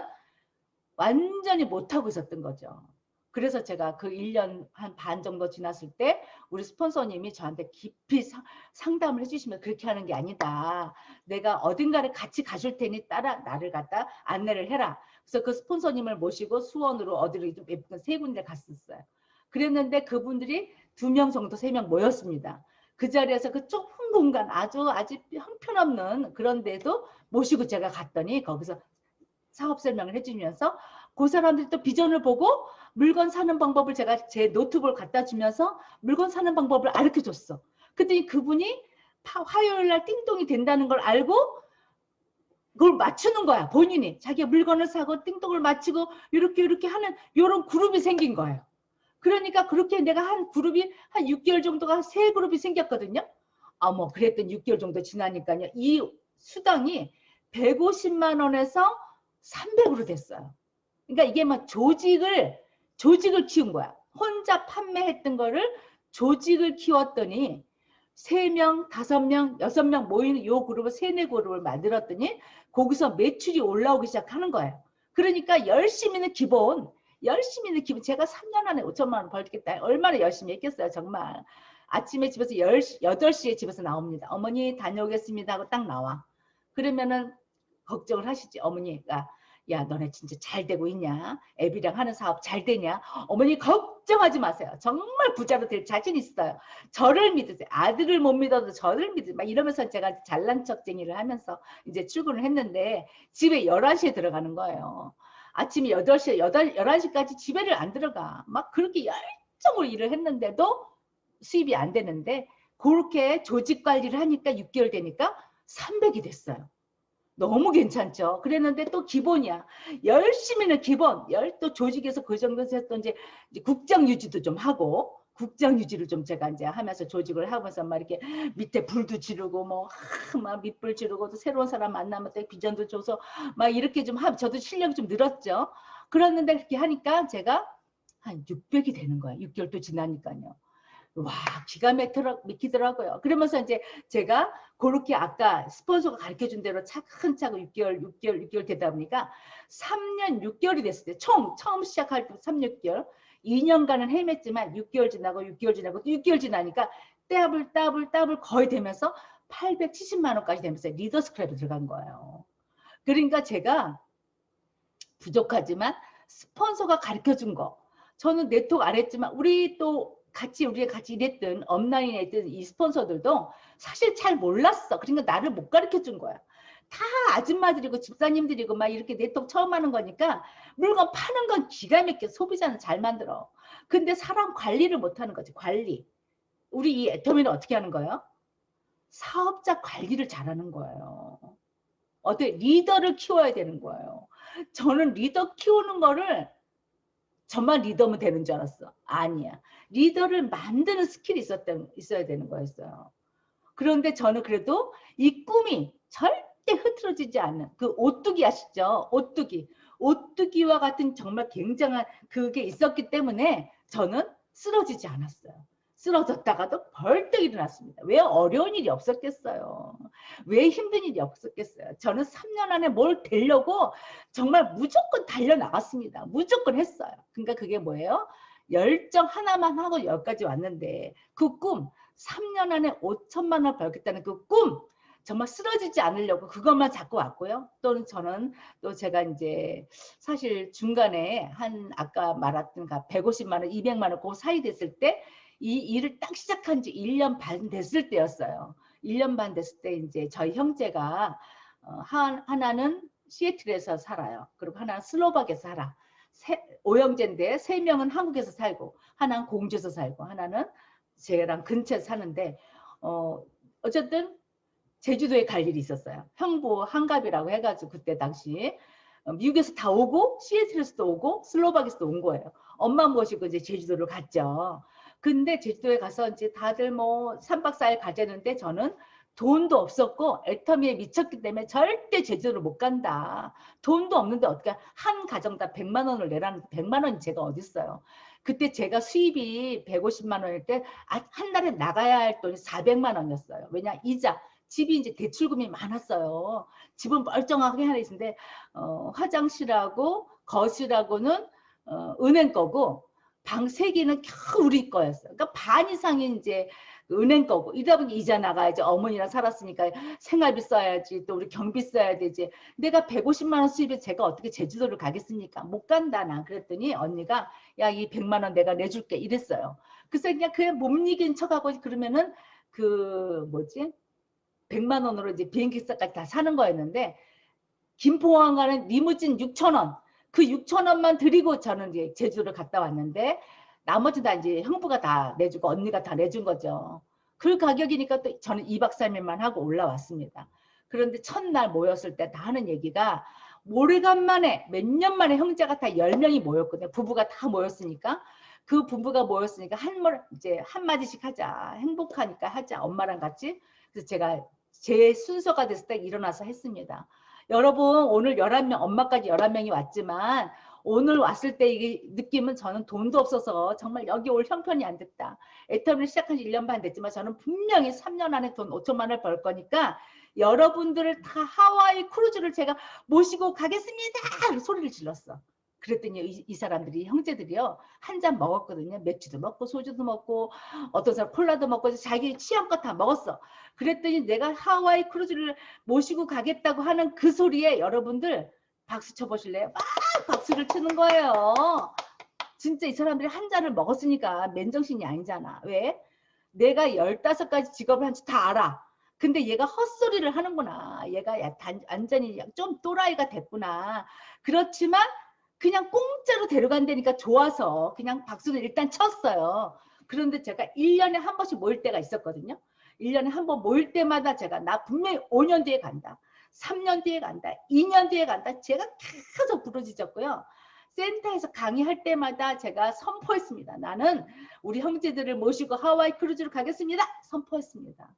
완전히 못하고 있었던 거죠. 그래서 제가 그 1년 한 반 정도 지났을 때 우리 스폰서님이 저한테 깊이 상담을 해주시면 그렇게 하는 게 아니다. 내가 어딘가를 같이 가줄 테니 나를 갖다 안내를 해라. 그래서 그 스폰서님을 모시고 수원으로 어디를 세 군데 갔었어요. 그랬는데 그분들이 2명 정도 3명 모였습니다. 그 자리에서 그 좁은 공간 아주 형편없는 그런데도 모시고 제가 갔더니 거기서 사업 설명을 해주면서 그 사람들이 또 비전을 보고 물건 사는 방법을 제가 제 노트북을 갖다 주면서 물건 사는 방법을 가르쳐 줬어. 그랬더니 그분이 화요일 날 띵동이 된다는 걸 알고 그걸 맞추는 거야. 본인이 자기 물건을 사고 띵동을 맞추고 이렇게 하는 이런 그룹이 생긴 거예요. 그러니까 그렇게 내가 한 그룹이 한 6개월 정도가 세 그룹이 생겼거든요. 뭐 그랬더니 6개월 정도 지나니까요. 이 수당이 150만 원에서 300으로 됐어요. 그러니까 이게 막 조직을 키운 거야. 혼자 판매했던 거를 조직을 키웠더니 3명, 5명, 6명 모이는 요 그룹을 3, 4그룹을 만들었더니 거기서 매출이 올라오기 시작하는 거예요. 그러니까 열심히는 기본 제가 3년 안에 5천만 원 벌겠다. 얼마나 열심히 했겠어요. 정말. 아침에 집에서 8시에 집에서 나옵니다. 어머니 다녀오겠습니다 하고 딱 나와. 그러면은 걱정을 하시지. 어머니가 야 너네 진짜 잘 되고 있냐? 애비랑 하는 사업 잘 되냐? 어머니 걱정하지 마세요. 정말 부자로 될 자신 있어요. 저를 믿으세요. 아들을 못 믿어도 저를 믿으세요. 막 이러면서 제가 잘난 척쟁이를 하면서 이제 출근을 했는데 집에 11시에 들어가는 거예요. 아침에 8시에 11시까지 집에를 안 들어가. 막 그렇게 열정으로 일을 했는데도 수입이 안 되는데 그렇게 조직 관리를 하니까 6개월 되니까 300이 됐어요. 너무 괜찮죠. 그랬는데 또 기본이야. 열심히는 기본. 또 조직에서 그 정도에서 했던 이제 국장 유지도 좀 하고 국장 유지를 좀 제가 이제 하면서 조직을 하면서 막 이렇게 밑에 불도 지르고 막 밑불 지르고 또 새로운 사람 만나면 또 비전도 줘서 막 이렇게 좀 저도 실력이 좀 늘었죠. 그랬는데 그렇게 하니까 제가 한 600이 되는 거야. 6개월 또 지나니까요. 와 기가 막히더라고요. 그러면서 이제 제가 그렇게 아까 스폰서가 가르쳐준 대로 차근차근 6개월 되다 보니까 3년 6개월이 됐을 때 처음 시작할 때 3, 6개월 2년간은 헤맸지만 6개월 지나고 6개월 지나고 6개월 지나니까 더블 거의 되면서 870만 원까지 되면서 리더스 클럽에 들어간 거예요. 그러니까 제가 부족하지만 스폰서가 가르쳐준 거 저는 네트워크 안 했지만 우리가 같이 일했던 업라인에 있던 이 스폰서들도 사실 잘 몰랐어. 그러니까 나를 못 가르쳐 준 거야. 다 아줌마들이고 집사님들이고 막 이렇게 네트워크 처음 하는 거니까 물건 파는 건 기가 막혀. 소비자는 잘 만들어. 근데 사람 관리를 못 하는 거지. 관리. 우리 이 애터미는 어떻게 하는 거예요? 사업자 관리를 잘하는 거예요. 어떻게 리더를 키워야 되는 거예요. 저는 리더 키우는 거를 저만 리더면 되는 줄 알았어. 아니야. 리더를 만드는 스킬이 있어야 되는 거였어요. 그런데 저는 그래도 이 꿈이 절대 흐트러지지 않는 그 오뚜기 아시죠? 오뚜기와 같은 정말 굉장한 그게 있었기 때문에 저는 쓰러지지 않았어요. 쓰러졌다가도 벌떡 일어났습니다. 왜 어려운 일이 없었겠어요? 왜 힘든 일이 없었겠어요? 저는 3년 안에 뭘 되려고 정말 무조건 달려나갔습니다. 무조건 했어요. 그러니까 그게 뭐예요? 열정 하나만 하고 여기까지 왔는데 그 꿈, 3년 안에 5천만 원 벌겠다는 그 꿈, 정말 쓰러지지 않으려고 그것만 잡고 왔고요. 또는 저는 또 제가 이제 사실 중간에 아까 말했던 150만 원, 200만 원 그 사이 됐을 때 이 일을 딱 시작한 지 1년 반 됐을 때였어요. 1년 반 됐을 때 이제 저희 형제가 하나는 시애틀에서 살아요. 그리고 하나는 슬로바키아에서 살아. 오형제인데 3명은 한국에서 살고 하나는 공주에서 살고 하나는 제랑 근처에서 사는데 어쨌든 제주도에 갈 일이 있었어요. 형부 한갑이라고 해가지고 그때 당시 미국에서 다 오고 시애틀에서도 오고 슬로바키아에서도 온 거예요. 엄마 모시고 이제 제주도를 갔죠. 근데 제주도에 가서 이제 다들 뭐 3박 4일 가자는데 저는 돈도 없었고 애터미에 미쳤기 때문에 절대 제주도를 못 간다. 돈도 없는데 어떻게 한 가정 다 100만 원을 내라는 100만 원이 제가 어디 있어요. 그때 제가 수입이 150만 원일 때 한 달에 나가야 할 돈이 400만 원이었어요. 왜냐 이자 집이 이제 대출금이 많았어요. 집은 멀쩡하게 하나 있는데 화장실하고 거실하고는 은행 거고 방 3개는 겨우 우리 거였어요. 그러니까 반 이상이 이제 은행 거고 이러다 보니 이자 나가야지. 어머니랑 살았으니까 생활비 써야지. 또 우리 경비 써야 되지. 내가 150만 원 수입에 제가 어떻게 제주도를 가겠습니까? 못 간다 나. 그랬더니 언니가 야 이 100만 원 내가 내줄게 이랬어요. 그래서 그냥 못 이긴 척하고 그러면은 그 뭐지 100만 원으로 이제 비행기값까지 다 사는 거였는데 김포항 가는 리무진 6,000원. 그 6,000원만 드리고 저는 이제 제주를 갔다 왔는데 나머지 다 이제 형부가 다 내주고 언니가 다 내준 거죠. 그 가격이니까 또 저는 2박 3일만 하고 올라왔습니다. 그런데 첫날 모였을 때 다 하는 얘기가 오래간만에 몇 년 만에 형제가 다 10명이 모였거든요. 부부가 다 모였으니까 그 부부가 모였으니까 이제 한마디씩 하자. 행복하니까 하자. 엄마랑 같이. 그래서 제가 제 순서가 됐을 때 일어나서 했습니다. 여러분 오늘 11명 엄마까지 11명이 왔지만 오늘 왔을 때 이게 느낌은 저는 돈도 없어서 정말 여기 올 형편이 안 됐다. 애터미를 시작한 지 1년 반 됐지만 저는 분명히 3년 안에 돈 5천만 원을 벌 거니까 여러분들을 다 하와이 크루즈를 제가 모시고 가겠습니다. 소리를 질렀어. 그랬더니 이 사람들이 형제들이요 한 잔 먹었거든요. 맥주도 먹고 소주도 먹고 어떤 사람 콜라도 먹고 자기 취향껏 다 먹었어. 그랬더니 내가 하와이 크루즈를 모시고 가겠다고 하는 그 소리에 여러분들 박수 쳐보실래요? 막 박수를 치는 거예요. 진짜 이 사람들이 한 잔을 먹었으니까 맨정신이 아니잖아. 왜? 내가 15가지 직업을 한지 다 알아. 근데 얘가 헛소리를 하는구나. 얘가 완전히 좀 또라이가 됐구나. 그렇지만 그냥 공짜로 데려간다니까 좋아서 그냥 박수는 일단 쳤어요. 그런데 제가 1년에 한 번씩 모일 때가 있었거든요. 1년에 한 번 모일 때마다 제가 나 분명히 5년 뒤에 간다. 3년 뒤에 간다. 2년 뒤에 간다. 제가 계속 부르짖었고요. 센터에서 강의할 때마다 제가 선포했습니다. 나는 우리 형제들을 모시고 하와이 크루즈로 가겠습니다. 선포했습니다.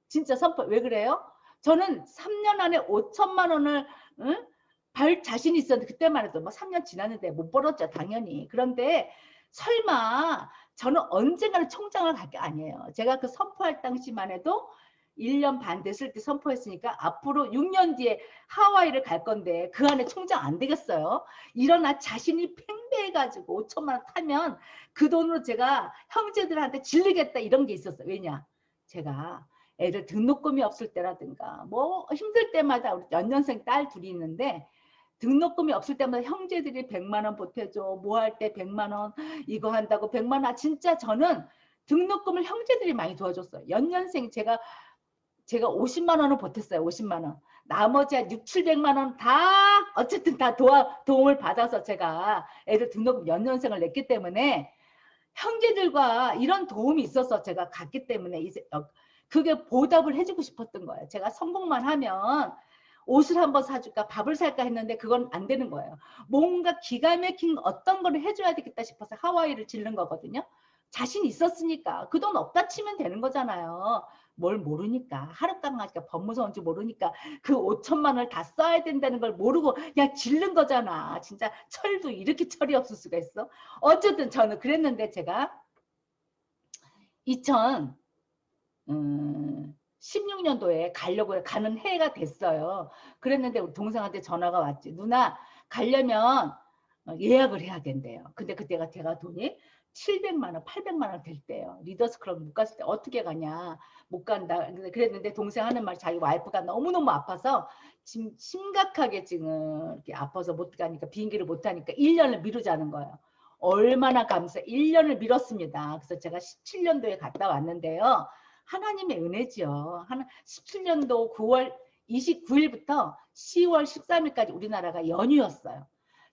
진짜 선포. 왜 그래요? 저는 3년 안에 5천만 원을 응? 벌 자신이 있었는데 그때만 해도 뭐 3년 지났는데 못 벌었죠. 당연히. 그런데 설마 저는 언젠가는 총장을 갈 게 아니에요. 제가 그 선포할 당시만 해도 1년 반 됐을 때 선포했으니까 앞으로 6년 뒤에 하와이를 갈 건데 그 안에 총장 안 되겠어요. 일어나 자신이 팽배해가지고 5천만 원 타면 그 돈으로 제가 형제들한테 질리겠다 이런 게 있었어요. 왜냐? 제가 애들 등록금이 없을 때라든가 뭐 힘들 때마다 우리 연년생 딸 둘이 있는데 등록금이 없을 때마다 형제들이 100만 원 보태줘. 뭐 할 때 100만 원 이거 한다고 100만 원. 진짜 저는 등록금을 형제들이 많이 도와줬어요. 연년생 제가 50만 원을 보탰어요. 50만 원. 나머지 한 6, 700만 원 다 어쨌든 다 도움을 받아서 제가 애들 등록금 연년생을 냈기 때문에 형제들과 이런 도움이 있어서 제가 갔기 때문에 그게 보답을 해주고 싶었던 거예요. 제가 성공만 하면 옷을 한번 사줄까 밥을 살까 했는데 그건 안 되는 거예요. 뭔가 기가 막힌 어떤 거를 해줘야 되겠다 싶어서 하와이를 질른 거거든요. 자신 있었으니까 그 돈 없다 치면 되는 거잖아요. 뭘 모르니까 하룻강하니까 법무사원지 모르니까 그 5천만 원을 다 써야 된다는 걸 모르고 그냥 질른 거잖아. 진짜 철도 이렇게 철이 없을 수가 있어. 어쨌든 저는 그랬는데 제가 2016년도에 가려고 가는 해가 됐어요. 그랬는데 우리 동생한테 전화가 왔지. 누나 가려면 예약을 해야 된대요. 근데 그때가 제가 돈이 700만 원, 800만 원 될 때요. 리더스 클럽 못 갔을 때 어떻게 가냐. 못 간다. 그랬는데 동생 하는 말 자기 와이프가 너무너무 아파서 지금 심각하게 지금 이렇게 아파서 못 가니까 비행기를 못 타니까 1년을 미루자는 거예요. 얼마나 감사. 1년을 미뤘습니다. 그래서 제가 17년도에 갔다 왔는데요. 하나님의 은혜지요. 17년도 9월 29일부터 10월 13일까지 우리나라가 연휴였어요.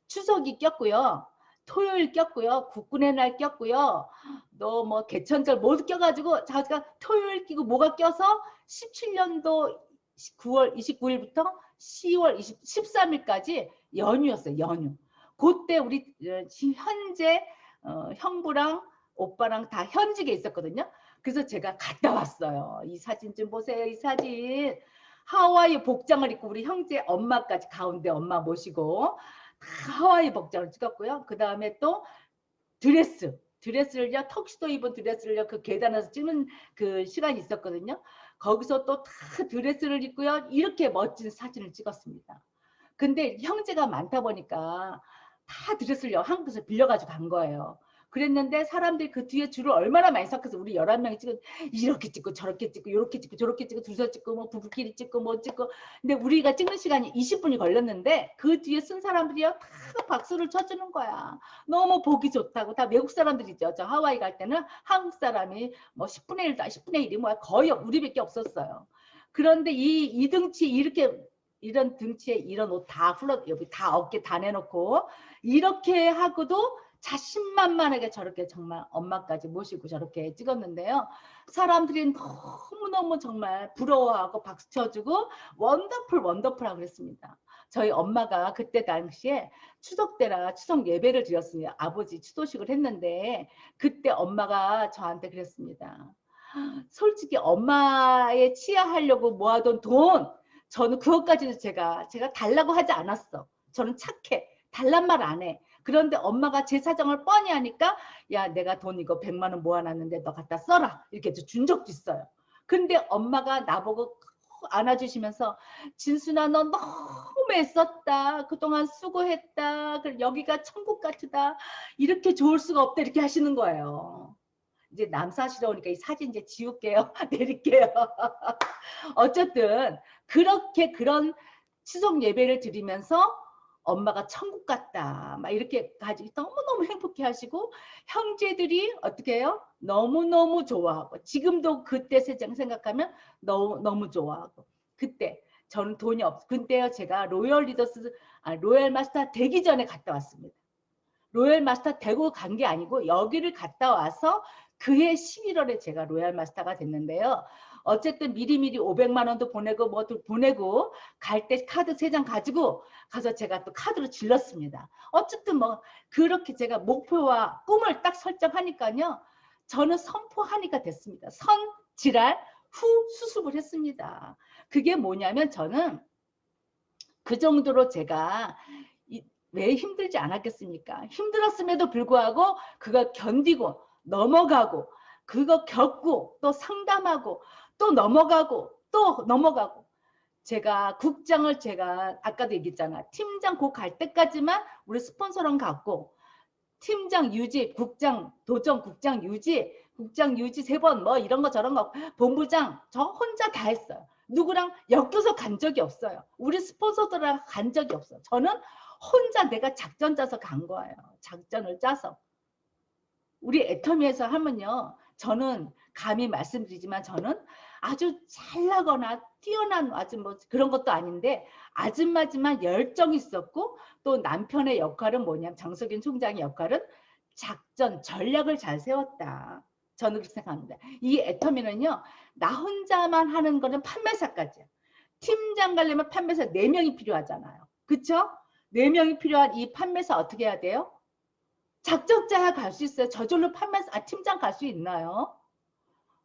추석이 꼈고요. 토요일 꼈고요. 국군의 날 꼈고요. 너 뭐 개천절 모두 껴가지고 자기가 토요일 끼고 뭐가 껴서 17년도 9월 29일부터 10월 13일까지 연휴였어요. 연휴. 그때 우리 현재 형부랑 오빠랑 다 현직에 있었거든요. 그래서 제가 갔다 왔어요. 이 사진 좀 보세요. 이 사진. 하와이 복장을 입고 우리 형제 엄마까지 가운데 엄마 모시고 하와이 복장을 찍었고요. 그 다음에 또 드레스를요. 턱시도 입은 드레스를요. 그 계단에서 찍는 그 시간이 있었거든요. 거기서 또 다 드레스를 입고요. 이렇게 멋진 사진을 찍었습니다. 근데 형제가 많다 보니까 다 드레스를 한국에서 빌려가지고 간 거예요. 그랬는데 사람들이 그 뒤에 줄을 얼마나 많이 섰겠어. 우리 11명이 찍은 이렇게 찍고 저렇게 찍고 이렇게 찍고 저렇게 찍고 둘서 찍고 뭐 부부끼리 찍고 뭐 찍고 근데 우리가 찍는 시간이 20분이 걸렸는데 그 뒤에 쓴 사람들이요 다 박수를 쳐주는 거야. 너무 보기 좋다고. 다 외국 사람들이죠. 저 하와이 갈 때는 한국 사람이 뭐 10분의 1도 10분의 1이 뭐야 거의 우리밖에 없었어요. 그런데 이 등치 이렇게 이런 등치에 이런 옷 다 흘러 여기 다 어깨 다 내놓고 이렇게 하고도 자신만만하게 저렇게 정말 엄마까지 모시고 저렇게 찍었는데요. 사람들이 너무너무 정말 부러워하고 박수 쳐주고 원더풀 원더풀하고 그랬습니다. 저희 엄마가 그때 당시에 추석 때라 추석 예배를 드렸습니다. 아버지 추도식을 했는데 그때 엄마가 저한테 그랬습니다. 솔직히 엄마의 치아하려고 모아둔 돈 저는 그것까지도 제가 달라고 하지 않았어. 저는 착해. 달란 말 안 해. 그런데 엄마가 제 사정을 뻔히 하니까 야 내가 돈 이거 100만 원 모아놨는데 너 갖다 써라. 이렇게 준 적도 있어요. 근데 엄마가 나보고 안아주시면서 진순아 너 너무 애썼다. 그동안 수고했다. 여기가 천국 같다. 이렇게 좋을 수가 없다. 이렇게 하시는 거예요. 이제 남사스러우니까 이 사진 이제 지울게요. 내릴게요. 어쨌든 그렇게 그런 추석 예배를 드리면서 엄마가 천국 같다. 막 이렇게 가지고 너무너무 행복해 하시고 형제들이 어떻게 해요? 너무너무 좋아하고 지금도 그때 생각하면 너무 좋아하고 그때 저는 돈이 없어. 근데요 제가 로열 마스터 되기 전에 갔다 왔습니다. 로열 마스터 되고 간 게 아니고 여기를 갔다 와서 그해 11월에 제가 로열 마스터가 됐는데요. 어쨌든 미리미리 500만 원도 보내고 뭐도 보내고 갈 때 카드 3장 가지고 가서 제가 또 카드로 질렀습니다. 어쨌든 뭐 그렇게 제가 목표와 꿈을 딱 설정하니까요. 저는 선포하니까 됐습니다. 선지랄 후 수습을 했습니다. 그게 뭐냐면 저는 그 정도로 제가 왜 힘들지 않았겠습니까? 힘들었음에도 불구하고 그걸 견디고 넘어가고 그거 겪고 또 상담하고 또 넘어가고 또 넘어가고 제가 국장을 제가 아까도 얘기했잖아. 팀장 곧 갈 때까지만 우리 스폰서랑 갔고 팀장 유지, 국장 도전, 국장 유지 3번 뭐 이런 거 저런 거 본부장 저 혼자 다 했어요. 누구랑 엮여서 간 적이 없어요. 우리 스폰서들랑 간 적이 없어요. 저는 혼자 내가 작전 짜서 간 거예요. 작전을 짜서. 우리 애터미에서 하면요. 저는 감히 말씀드리지만 저는 아주 잘나거나 뛰어난 아주 뭐 그런 것도 아닌데 아줌마지만 열정이 있었고 또 남편의 역할은 뭐냐면 장석윤 총장의 역할은 작전, 전략을 잘 세웠다. 저는 그렇게 생각합니다. 이 애터미는요. 나 혼자만 하는 거는 판매사까지야. 팀장 가려면 판매사 4명이 필요하잖아요. 그렇죠? 4명이 필요한 이 판매사 어떻게 해야 돼요? 작전자야 갈 수 있어요. 저절로 판매사, 팀장 갈 수 있나요?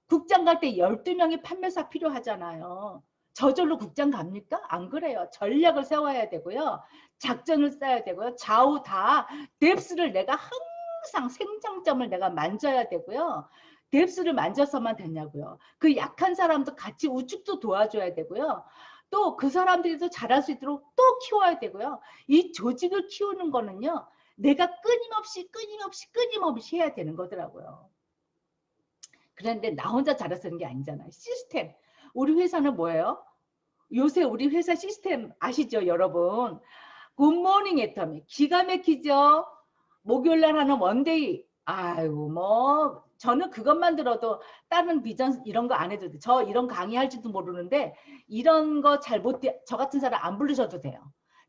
국장 갈 때 12명의 판매사 필요하잖아요. 저절로 국장 갑니까? 안 그래요. 전략을 세워야 되고요. 작전을 써야 되고요. 좌우 다 뎁스를 내가 항상 생장점을 내가 만져야 되고요. 뎁스를 만져서만 되냐고요. 그 약한 사람도 같이 우측도 도와줘야 되고요. 또 그 사람들이 더 잘할 수 있도록 또 키워야 되고요. 이 조직을 키우는 거는요. 내가 끊임없이 해야 되는 거더라고요. 그런데 나 혼자 잘해서 하는 게 아니잖아요. 시스템. 우리 회사는 뭐예요? 요새 우리 회사 시스템 아시죠, 여러분? 굿모닝 애터미. 기가 막히죠? 목요일날 하는 원데이. 아이고 뭐 저는 그것만 들어도 다른 비전 이런 거 안 해도 돼. 저 이런 강의할지도 모르는데 이런 거 잘 못 저 같은 사람 안 부르셔도 돼요.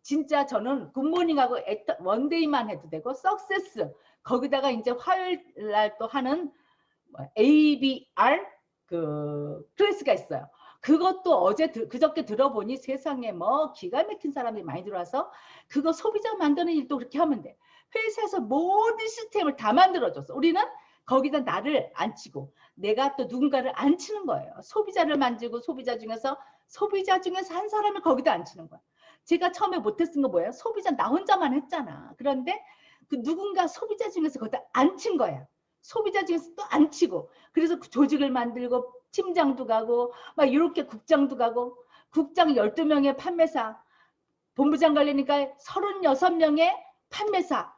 진짜 저는 굿모닝하고 원데이만 해도 되고 석세스 거기다가 이제 화요일 날 또 하는 ABR 그 클래스가 있어요. 그것도 어제 그저께 들어보니 세상에 뭐 기가 막힌 사람들이 많이 들어와서 그거 소비자 만드는 일도 그렇게 하면 돼. 회사에서 모든 시스템을 다 만들어줬어. 우리는 거기다 나를 안 치고 내가 또 누군가를 안 치는 거예요. 소비자를 만들고 소비자 중에서 한 사람을 거기다 안 치는 거야. 제가 처음에 못했은 거 뭐예요? 소비자 나 혼자만 했잖아. 그런데 그 누군가 소비자 중에서 거기다 안 친 거야. 소비자 중에서 또 안 치고 그래서 그 조직을 만들고 팀장도 가고 막 이렇게 국장도 가고 국장 12명의 판매사 본부장 가려니까 36명의 판매사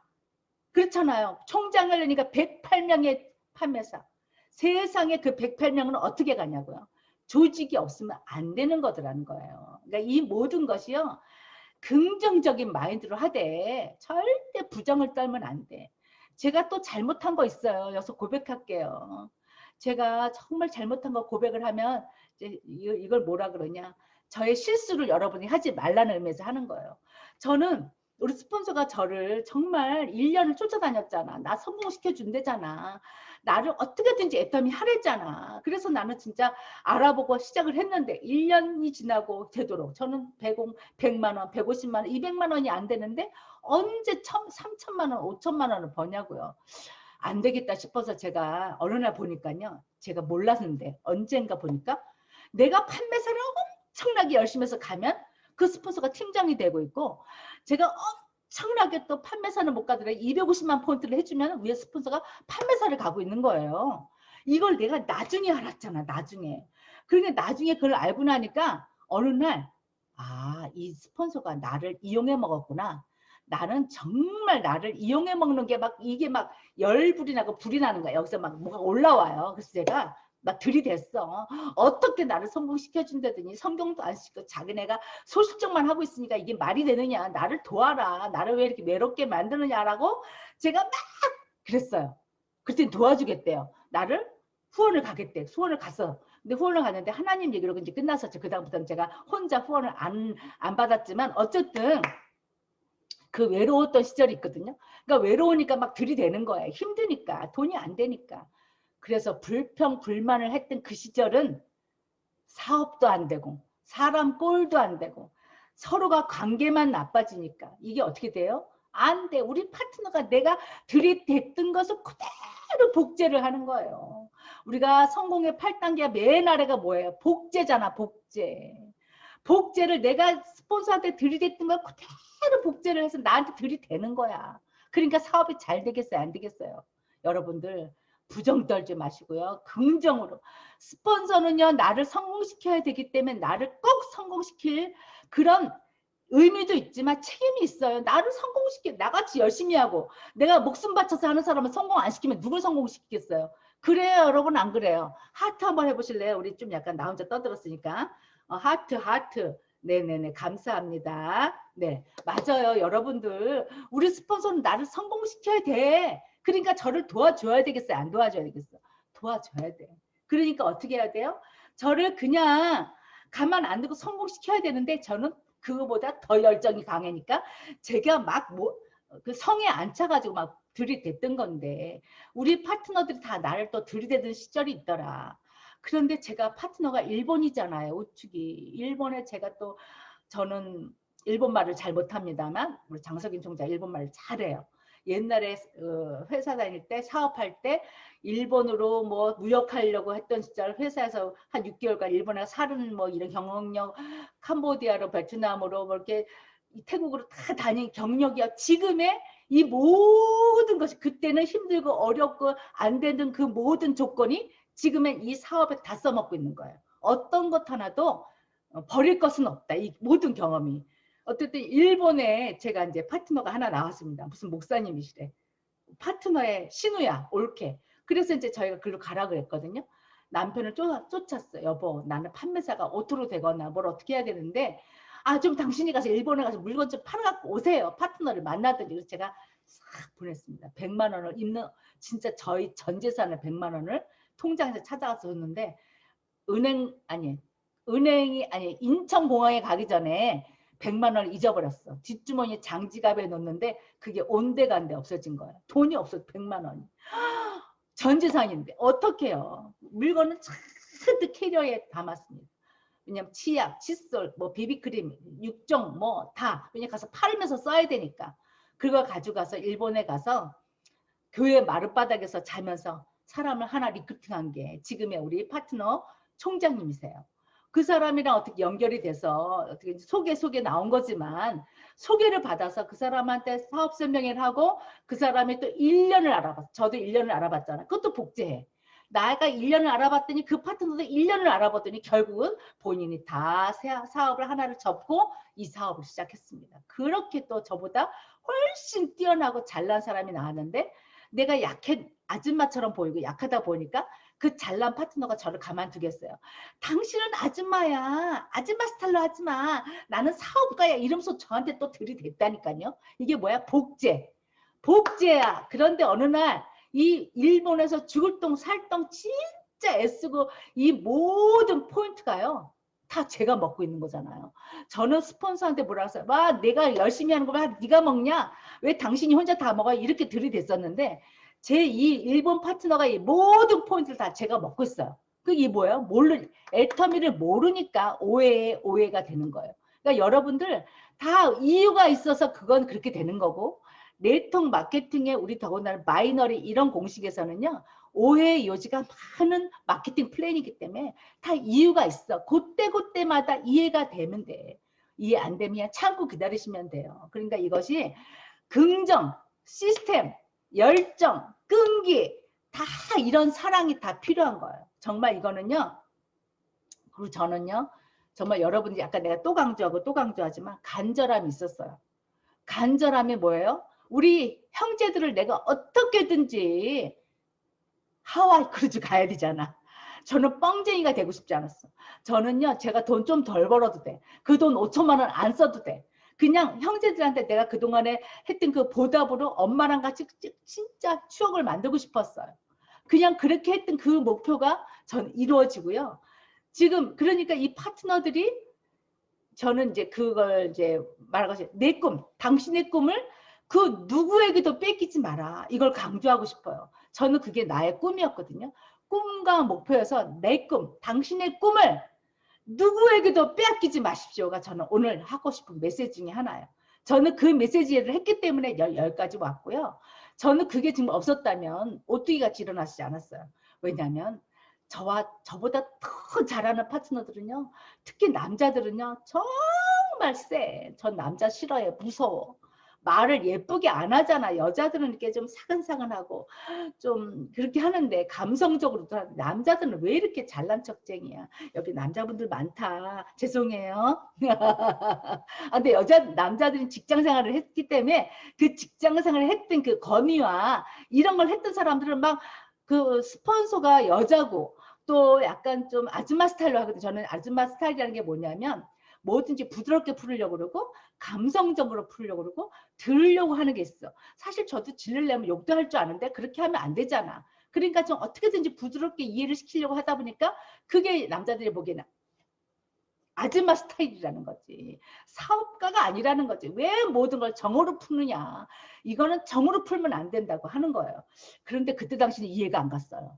그렇잖아요. 총장을 하려니까 108명의 판매사. 세상에 그 108명은 어떻게 가냐고요. 조직이 없으면 안 되는 거더라는 거예요. 그러니까 이 모든 것이요. 긍정적인 마인드로 하되 절대 부정을 떨면 안 돼. 제가 또 잘못한 거 있어요. 여기서 고백할게요. 제가 정말 잘못한 거 고백을 하면 이제 이걸 뭐라 그러냐. 저의 실수를 여러분이 하지 말라는 의미에서 하는 거예요. 저는 우리 스폰서가 저를 정말 1년을 쫓아다녔잖아. 나 성공시켜 준대잖아. 나를 어떻게든지 애터미 하랬잖아. 그래서 나는 진짜 알아보고 시작을 했는데 1년이 지나고 되도록 저는 100만 원, 150만 원, 200만 원이 안 되는데 언제 3천만 원, 5천만 원을 버냐고요. 안 되겠다 싶어서 제가 어느 날 보니까요. 제가 몰랐는데 언젠가 보니까 내가 판매사를 엄청나게 열심히 해서 가면 그 스폰서가 팀장이 되고 있고 제가 엄청나게 또 판매사는 못 가더라도 250만 포인트를 해주면 위에 스폰서가 판매사를 가고 있는 거예요. 이걸 내가 나중에 알았잖아. 나중에. 그러니까 나중에 그걸 알고 나니까 어느 날 이 스폰서가 나를 이용해 먹었구나. 나는 정말 나를 이용해 먹는 게 막 이게 막 열불이 나고 불이 나는 거야. 여기서 막 뭐가 올라와요. 그래서 제가 막 들이댔어. 어떻게 나를 성공시켜준다더니 성경도 안 시켜. 자기네가 소실적만 하고 있으니까 이게 말이 되느냐. 나를 도와라. 나를 왜 이렇게 외롭게 만드느냐라고 제가 막 그랬어요. 그랬더니 도와주겠대요. 나를 후원을 가겠대. 후원을 갔어. 근데 후원을 갔는데 하나님 얘기로 이제 끝났었죠. 그다음부터는 제가 혼자 후원을 안 받았지만 어쨌든 그 외로웠던 시절이 있거든요. 그러니까 외로우니까 막 들이대는 거예요. 힘드니까. 돈이 안 되니까. 그래서 불평, 불만을 했던 그 시절은 사업도 안 되고 사람 꼴도 안 되고 서로가 관계만 나빠지니까 이게 어떻게 돼요? 안 돼. 우리 파트너가 내가 들이댔던 것을 그대로 복제를 하는 거예요. 우리가 성공의 8단계가 맨 아래가 뭐예요? 복제잖아. 복제. 복제를 내가 스폰서한테 들이댔던 걸 그대로 복제를 해서 나한테 들이대는 거야. 그러니까 사업이 잘 되겠어요? 안 되겠어요? 여러분들 부정 떨지 마시고요. 긍정으로. 스폰서는요. 나를 성공시켜야 되기 때문에 나를 꼭 성공시킬 그런 의미도 있지만 책임이 있어요. 나를 성공시켜 나같이 열심히 하고 내가 목숨 바쳐서 하는 사람은 성공 안 시키면 누굴 성공시키겠어요. 그래요 여러분 안 그래요? 하트 한번 해보실래요? 우리 좀 약간 나 혼자 떠들었으니까 하트 하트 네네네 감사합니다. 네 맞아요 여러분들 우리 스폰서는 나를 성공시켜야 돼. 그러니까 저를 도와줘야 되겠어요? 안 도와줘야 되겠어? 도와줘야 돼. 그러니까 어떻게 해야 돼요? 저를 그냥 가만 안 두고 성공시켜야 되는데 저는 그거보다 더 열정이 강하니까 제가 막 그 성에 안 차가지고 막 들이댔던 건데 우리 파트너들이 다 나를 또 들이대던 시절이 있더라. 그런데 제가 파트너가 일본이잖아요. 우측이. 일본에 제가 또 저는 일본말을 잘 못합니다만 우리 장석인 총장 일본말을 잘해요. 옛날에 회사 다닐 때 사업할 때 일본으로 뭐 무역하려고 했던 시절 회사에서 한 6개월간 일본에 사는 뭐 이런 경력력 캄보디아로 베트남으로 뭐 이렇게 태국으로 다 다닌 경력이야. 지금의 이 모든 것이 그때는 힘들고 어렵고 안 되는 그 모든 조건이 지금의 이 사업에 다 써먹고 있는 거예요. 어떤 것 하나도 버릴 것은 없다. 이 모든 경험이. 어쨌든 일본에 제가 이제 파트너가 하나 나왔습니다. 무슨 목사님이시래. 파트너의 신우야 옳게. 그래서 이제 저희가 글로 가라 그랬거든요. 남편을 쫓았어요. 여보 나는 판매사가 오토로 되거나 뭘 어떻게 해야 되는데 좀 당신이 가서 일본에 가서 물건 좀 팔아갖고 오세요. 파트너를 만나더니 그래서 제가 싹 보냈습니다. 100만 원을 있는 진짜 저희 전 재산을 100만 원을 통장에서 찾아가서 줬는데 은행이 아니 인천공항에 가기 전에 100만 원을 잊어버렸어. 뒷주머니에 장지갑에 넣는데 그게 온데간데 없어진 거야. 돈이 없어 100만 원이. 전 재산인데 어떡해요. 물건은 잔뜩 캐리어에 담았습니다. 왜냐면 치약, 칫솔, 뭐 비비크림, 육정 뭐 다 그냥 가서 팔면서 써야 되니까. 그걸 가져가서 일본에 가서 교회 마룻바닥에서 자면서 사람을 하나 리크루팅한 게 지금의 우리 파트너 총장님이세요. 그 사람이랑 어떻게 연결이 돼서 어떻게 소개 나온 거지만 소개를 받아서 그 사람한테 사업 설명회를 하고 그 사람이 또 1년을 알아봤어. 저도 1년을 알아봤잖아. 그것도 복제해. 나가 1년을 알아봤더니 그 파트너도 1년을 알아봤더니 결국은 본인이 다 사업을 하나를 접고 이 사업을 시작했습니다. 그렇게 또 저보다 훨씬 뛰어나고 잘난 사람이 나왔는데 내가 아줌마처럼 보이고 약하다 보니까 그 잘난 파트너가 저를 가만두겠어요. 당신은 아줌마야. 아줌마 스타일로 하지 마. 나는 사업가야. 이러면서 저한테 또 들이댔다니까요. 이게 뭐야? 복제. 복제야. 그런데 어느 날 이 일본에서 죽을 똥 살똥 진짜 애쓰고 이 모든 포인트가요. 다 제가 먹고 있는 거잖아요. 저는 스폰서한테 뭐라 했어요. 와, 내가 열심히 하는 거 봐. 네가 먹냐? 왜 당신이 혼자 다 먹어? 이렇게 들이댔었는데 제 이 일본 파트너가 이 모든 포인트를 다 제가 먹고 있어요. 그게 뭐예요? 애터미를 모르니까 오해가 되는 거예요. 그러니까 여러분들 다 이유가 있어서 그건 그렇게 되는 거고 네트워크 마케팅에 우리 더군다나 마이너리 이런 공식에서는요. 오해의 요지가 많은 마케팅 플랜이기 때문에 다 이유가 있어. 그때마다 이해가 되면 돼. 이해 안 되면 참고 기다리시면 돼요. 그러니까 이것이 긍정, 시스템, 열정, 끈기 다 이런 사랑이 다 필요한 거예요. 정말 이거는요. 그리고 저는요. 정말 여러분들이 약간 내가 또 강조하지만 간절함이 있었어요. 간절함이 뭐예요? 우리 형제들을 내가 어떻게든지 하와이 크루즈 가야 되잖아. 저는 뻥쟁이가 되고 싶지 않았어. 저는요. 제가 돈 좀 덜 벌어도 돼. 그 돈 5천만 원 안 써도 돼. 그냥 형제들한테 내가 그동안에 했던 그 보답으로 엄마랑 같이 진짜 추억을 만들고 싶었어요. 그냥 그렇게 했던 그 목표가 전 이루어지고요. 지금 그러니까 이 파트너들이 저는 이제 그걸 이제 말하고 내 꿈, 당신의 꿈을 그 누구에게도 뺏기지 마라. 이걸 강조하고 싶어요. 저는 그게 나의 꿈이었거든요. 꿈과 목표여서 내 꿈, 당신의 꿈을 누구에게도 빼앗기지 마십시오가 저는 오늘 하고 싶은 메시지 중에 하나예요. 저는 그 메시지를 했기 때문에 여기까지 왔고요. 저는 그게 지금 없었다면 오뚜기같이 일어나지 않았어요. 왜냐하면 저보다 더 잘하는 파트너들은요. 특히 남자들은요. 정말 세. 전 남자 싫어해. 무서워. 말을 예쁘게 안 하잖아. 여자들은 이렇게 좀 사근사근하고 좀 그렇게 하는데 감성적으로 남자들은 왜 이렇게 잘난 척쟁이야. 여기 남자분들 많다. 죄송해요. 근데 남자들은 직장 생활을 했기 때문에 그 직장 생활을 했던 그 건의와 이런 걸 했던 사람들은 막 그 스폰서가 여자고 또 약간 좀 아줌마 스타일로 하거든요. 저는 아줌마 스타일이라는 게 뭐냐면 뭐든지 부드럽게 풀으려고 그러고 감성적으로 풀으려고 그러고 들으려고 하는 게 있어. 사실 저도 질르려면 욕도 할 줄 아는데 그렇게 하면 안 되잖아. 그러니까 좀 어떻게든지 부드럽게 이해를 시키려고 하다 보니까 그게 남자들이 보기에는 아줌마 스타일이라는 거지. 사업가가 아니라는 거지. 왜 모든 걸 정으로 푸느냐. 이거는 정으로 풀면 안 된다고 하는 거예요. 그런데 그때 당시는 이해가 안 갔어요.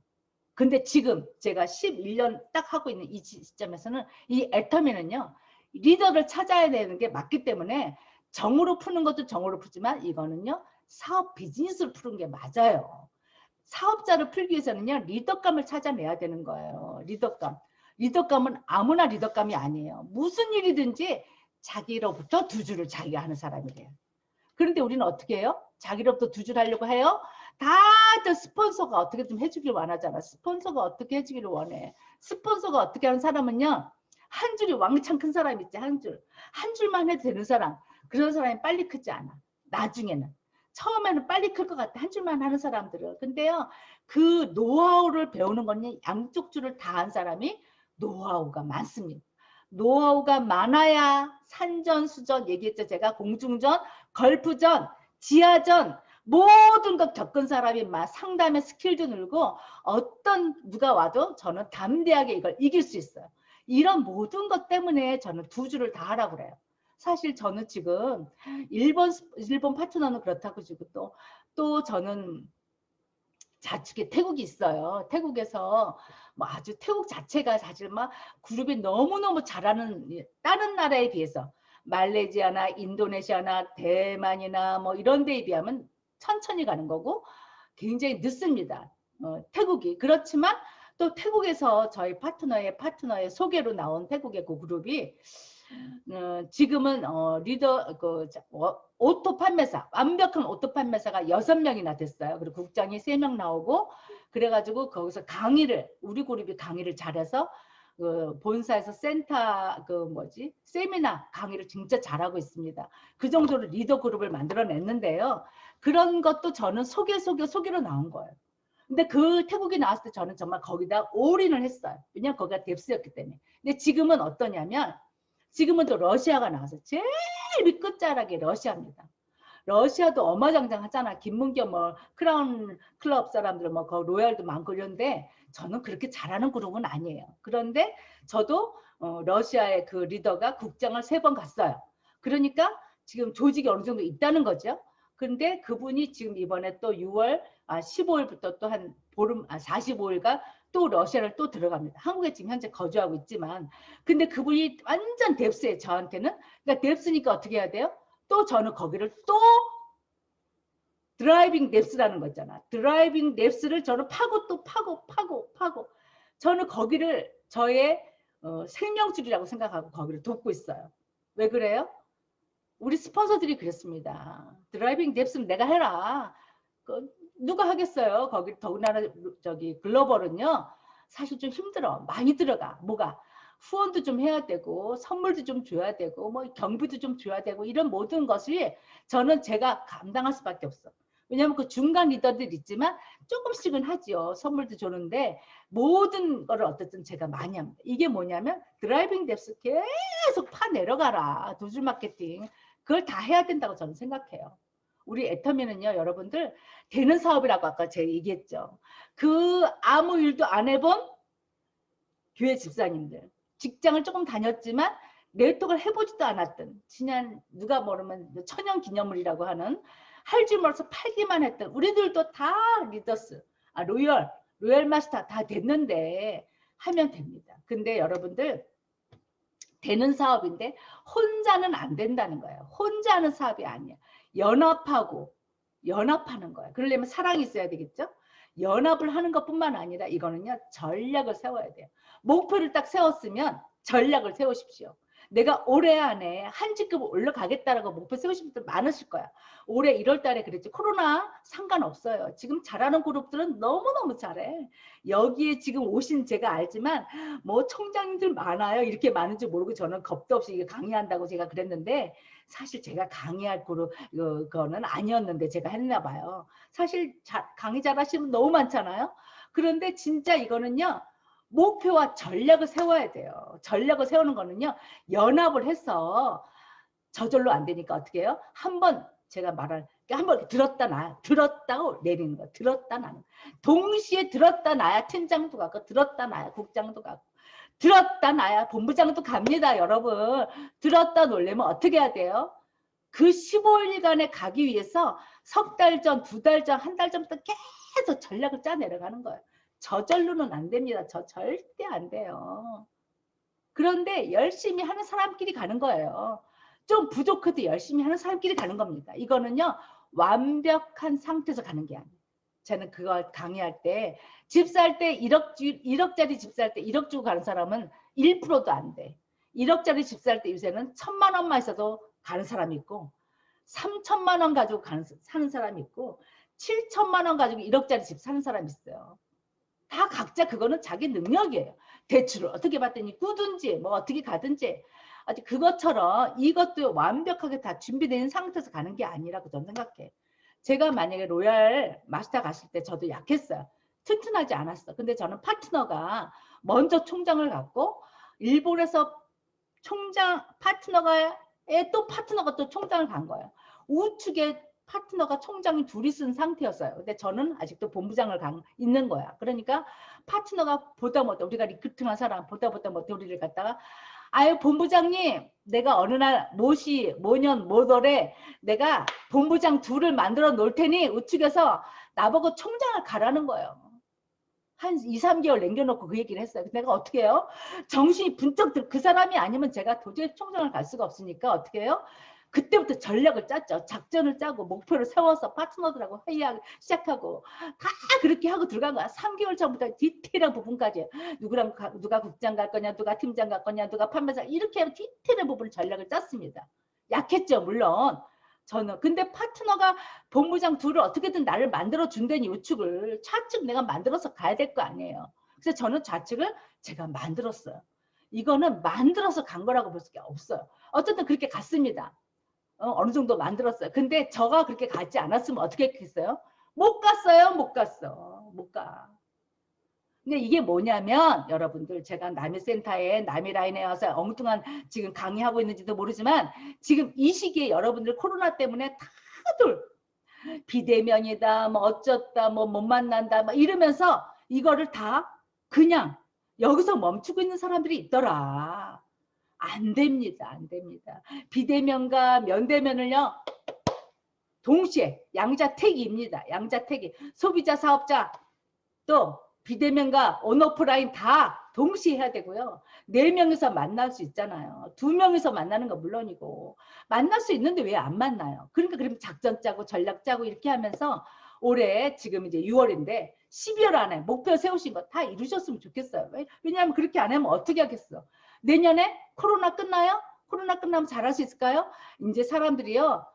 근데 지금 제가 11년 딱 하고 있는 이 시점에서는 이 애터미는요. 리더를 찾아야 되는 게 맞기 때문에 정으로 푸는 것도 정으로 푸지만 이거는요. 사업 비즈니스를 푸는 게 맞아요. 사업자를 풀기 위해서는요. 리더감을 찾아내야 되는 거예요. 리더감. 리더감은 아무나 리더감이 아니에요. 무슨 일이든지 자기로부터 두 줄을 자기가 하는 사람이 돼요. 그런데 우리는 어떻게 해요? 자기로부터 두 줄 하려고 해요? 다들 스폰서가 어떻게 좀 해주길 원하잖아. 스폰서가 어떻게 해주기를 원해. 스폰서가 어떻게 하는 사람은요. 한 줄이 왕창 큰 사람 있지. 한 줄. 한 줄만 해도 되는 사람. 그런 사람이 빨리 크지 않아. 나중에는. 처음에는 빨리 클 것 같아. 한 줄만 하는 사람들은. 근데요. 그 노하우를 배우는 건 양쪽 줄을 다 한 사람이 노하우가 많습니다. 노하우가 많아야 산전수전 얘기했죠. 제가 공중전, 걸프전, 지하전 모든 것 겪은 사람이 막 상담의 스킬도 늘고 어떤 누가 와도 저는 담대하게 이걸 이길 수 있어요. 이런 모든 것 때문에 저는 두 줄을 다 하라고 그래요. 사실 저는 지금 일본 파트너는 그렇다고 지금 또 저는 자축에 태국이 있어요. 태국에서 뭐 아주 태국 자체가 사실 막 그룹이 너무너무 잘하는 다른 나라에 비해서 말레이시아나 인도네시아나 대만이나 뭐 이런 데에 비하면 천천히 가는 거고 굉장히 늦습니다. 태국이. 그렇지만 또 태국에서 저희 파트너의 소개로 나온 태국의 그 그룹이 지금은 오토 판매사, 완벽한 오토 판매사가 6명이나 됐어요. 그리고 국장이 3명 나오고 그래가지고 거기서 우리 그룹이 강의를 잘해서 그 본사에서 센터 그 뭐지 세미나 강의를 진짜 잘하고 있습니다. 그 정도로 리더 그룹을 만들어냈는데요. 그런 것도 저는 소개로 나온 거예요. 근데 그 태국이 나왔을 때 저는 정말 거기다 올인을 했어요. 왜냐면 거기가 뎁스였기 때문에. 근데 지금은 어떠냐면 지금은 또 러시아가 나와서 제일 끝자락이 러시아입니다. 러시아도 어마장장하잖아. 김문겸 뭐 크라운 클럽 사람들 뭐 로얄도 많고 이런데 저는 그렇게 잘하는 그룹은 아니에요. 그런데 저도 러시아의 그 리더가 국장을 3번 갔어요. 그러니까 지금 조직이 어느 정도 있다는 거죠. 그런데 그분이 지금 이번에 또 6월 15일부터 또 한 보름 45일간 또 러시아를 또 들어갑니다. 한국에 지금 현재 거주하고 있지만 근데 그분이 완전 뎁스예요. 저한테는. 그러니까 뎁스니까 어떻게 해야 돼요? 또 저는 거기를 또 드라이빙 뎁스라는 거 있잖아. 드라이빙 뎁스를 저는 파고 또 파고 저는 거기를 저의 생명줄이라고 생각하고 거기를 돕고 있어요. 왜 그래요? 우리 스폰서들이 그랬습니다. 드라이빙 뎁스는 내가 해라. 누가 하겠어요? 거기 더군다나 저기 글로벌은요. 사실 좀 힘들어. 많이 들어가. 뭐가? 후원도 좀 해야 되고 선물도 좀 줘야 되고 뭐 경비도 좀 줘야 되고 이런 모든 것이 저는 제가 감당할 수밖에 없어. 왜냐하면 그 중간 리더들 있지만 조금씩은 하지요. 선물도 주는데 모든 거를 어쨌든 제가 많이 합니다. 이게 뭐냐면 드라이빙 뎁스 계속 파 내려가라. 도줄 마케팅. 그걸 다 해야 된다고 저는 생각해요. 우리 애터미는요. 여러분들 되는 사업이라고 아까 제가 얘기했죠. 그 아무 일도 안 해본 교회 집사님들. 직장을 조금 다녔지만 네트워크를 해보지도 않았던 지난 누가 모르면 천연기념물이라고 하는 할 줄 몰라서 팔기만 했던 우리들도 다 리더스 로열 마스터 다 됐는데 하면 됩니다. 근데 여러분들 되는 사업인데 혼자는 안 된다는 거예요. 혼자 하는 사업이 아니야. 연합하는 거예요. 그러려면 사랑이 있어야 되겠죠. 연합을 하는 것뿐만 아니라 이거는요. 전략을 세워야 돼요. 목표를 딱 세웠으면 전략을 세우십시오. 내가 올해 안에 한 직급 올라가겠다라고 목표 세우신 분들 많으실 거야. 올해 1월 달에 그랬지. 코로나 상관없어요. 지금 잘하는 그룹들은 너무너무 잘해. 여기에 지금 오신 제가 알지만 뭐 총장님들 많아요. 이렇게 많은 줄 모르고 저는 겁도 없이 강의한다고 제가 그랬는데 사실 제가 강의할 그거는 아니었는데 제가 했나 봐요. 사실 강의 잘하시는 분 너무 많잖아요. 그런데 진짜 이거는요. 목표와 전략을 세워야 돼요. 전략을 세우는 거는요. 연합을 해서 저절로 안 되니까 어떻게 해요? 한번 제가 말할 한번 들었다 놔 들었다고 내리는 거 들었다 놔 동시에 들었다 놔야 팀장도 가고 들었다 놔야 국장도 가고 들었다 놔야 본부장도 갑니다. 여러분 들었다 놓으려면 어떻게 해야 돼요? 그 15일간에 가기 위해서 석 달 전, 2달 전, 한 달 전부터 계속 전략을 짜 내려가는 거예요. 저절로는 안 됩니다. 저 절대 안 돼요. 그런데 열심히 하는 사람끼리 가는 거예요. 좀 부족해도 열심히 하는 사람끼리 가는 겁니다. 이거는요. 완벽한 상태에서 가는 게 아니에요. 저는 그걸 강의할 때 집 살 때 1억짜리 집 살 때 1억 주고 가는 사람은 1%도 안 돼. 1억짜리 집 살 때 요새는 1,000만 원만 있어도 가는 사람이 있고 3천만 원 가지고 사는 사람이 있고 7천만 원 가지고 1억짜리 집 사는 사람이 있어요. 다 각자 그거는 자기 능력이에요. 대출을 어떻게 받든지 꾸든지 뭐 어떻게 가든지 아직 그것처럼 이것도 완벽하게 다 준비된 상태에서 가는 게 아니라고 저는 생각해. 제가 만약에 로얄 마스터 갔을 때 저도 약했어요. 튼튼하지 않았어. 근데 저는 파트너가 먼저 총장을 갖고 일본에서 또 파트너가 또 총장을 간 거예요. 우측에 파트너가 총장이 둘이 쓴 상태였어요. 근데 저는 아직도 본부장을 있는 거야. 그러니까 파트너가 보다 못해 우리가 리크루팅한 사람 보다 못해 우리를 갖다가 아유 본부장님 내가 어느 날 모년 모덜에 내가 본부장 둘을 만들어 놓을 테니 우측에서 나보고 총장을 가라는 거예요. 한 2, 3개월 남겨놓고 그 얘기를 했어요. 내가 어떻게 해요? 정신이 분쩍 그 사람이 아니면 제가 도저히 총장을 갈 수가 없으니까 어떻게 해요? 그때부터 전략을 짰죠. 작전을 짜고 목표를 세워서 파트너들하고 회의하기 시작하고 다 그렇게 하고 들어간 거야. 3개월 전부터 디테일한 부분까지 누가 국장 갈 거냐 누가 팀장 갈 거냐 누가 판매사 이렇게 하면 디테일한 부분을 전략을 짰습니다. 약했죠 물론. 저는 근데 파트너가 본부장 둘을 어떻게든 나를 만들어 준다니 우측을 차츰 내가 만들어서 가야 될 거 아니에요. 그래서 저는 좌측을 제가 만들었어요. 이거는 만들어서 간 거라고 볼 수가 없어요. 어쨌든 그렇게 갔습니다. 어느 정도 만들었어요. 근데 저가 그렇게 가지 않았으면 어떻게 했겠어요? 못 갔어요. 못 갔어. 못 가. 근데 이게 뭐냐면 여러분들 제가 남해센터에 남해라인에 와서 엉뚱한 지금 강의하고 있는지도 모르지만 지금 이 시기에 여러분들 코로나 때문에 다들 비대면이다 뭐 어쩌다 뭐 못 만난다 막 이러면서 이거를 다 그냥 여기서 멈추고 있는 사람들이 있더라. 안 됩니다. 안 됩니다. 비대면과 면대면을요. 동시에 양자택일입니다. 양자택일. 소비자 사업자 또 비대면과 온오프라인 다 동시에 해야 되고요. 4명이서 만날 수 있잖아요. 2명이서 만나는 건 물론이고 만날 수 있는데 왜 안 만나요? 그러니까 그럼 작전 짜고 전략 짜고 이렇게 하면서 올해 지금 이제 6월인데 12월 안에 목표 세우신 거 다 이루셨으면 좋겠어요. 왜냐하면 그렇게 안 하면 어떻게 하겠어? 내년에 코로나 끝나요? 코로나 끝나면 잘할 수 있을까요? 이제 사람들이요.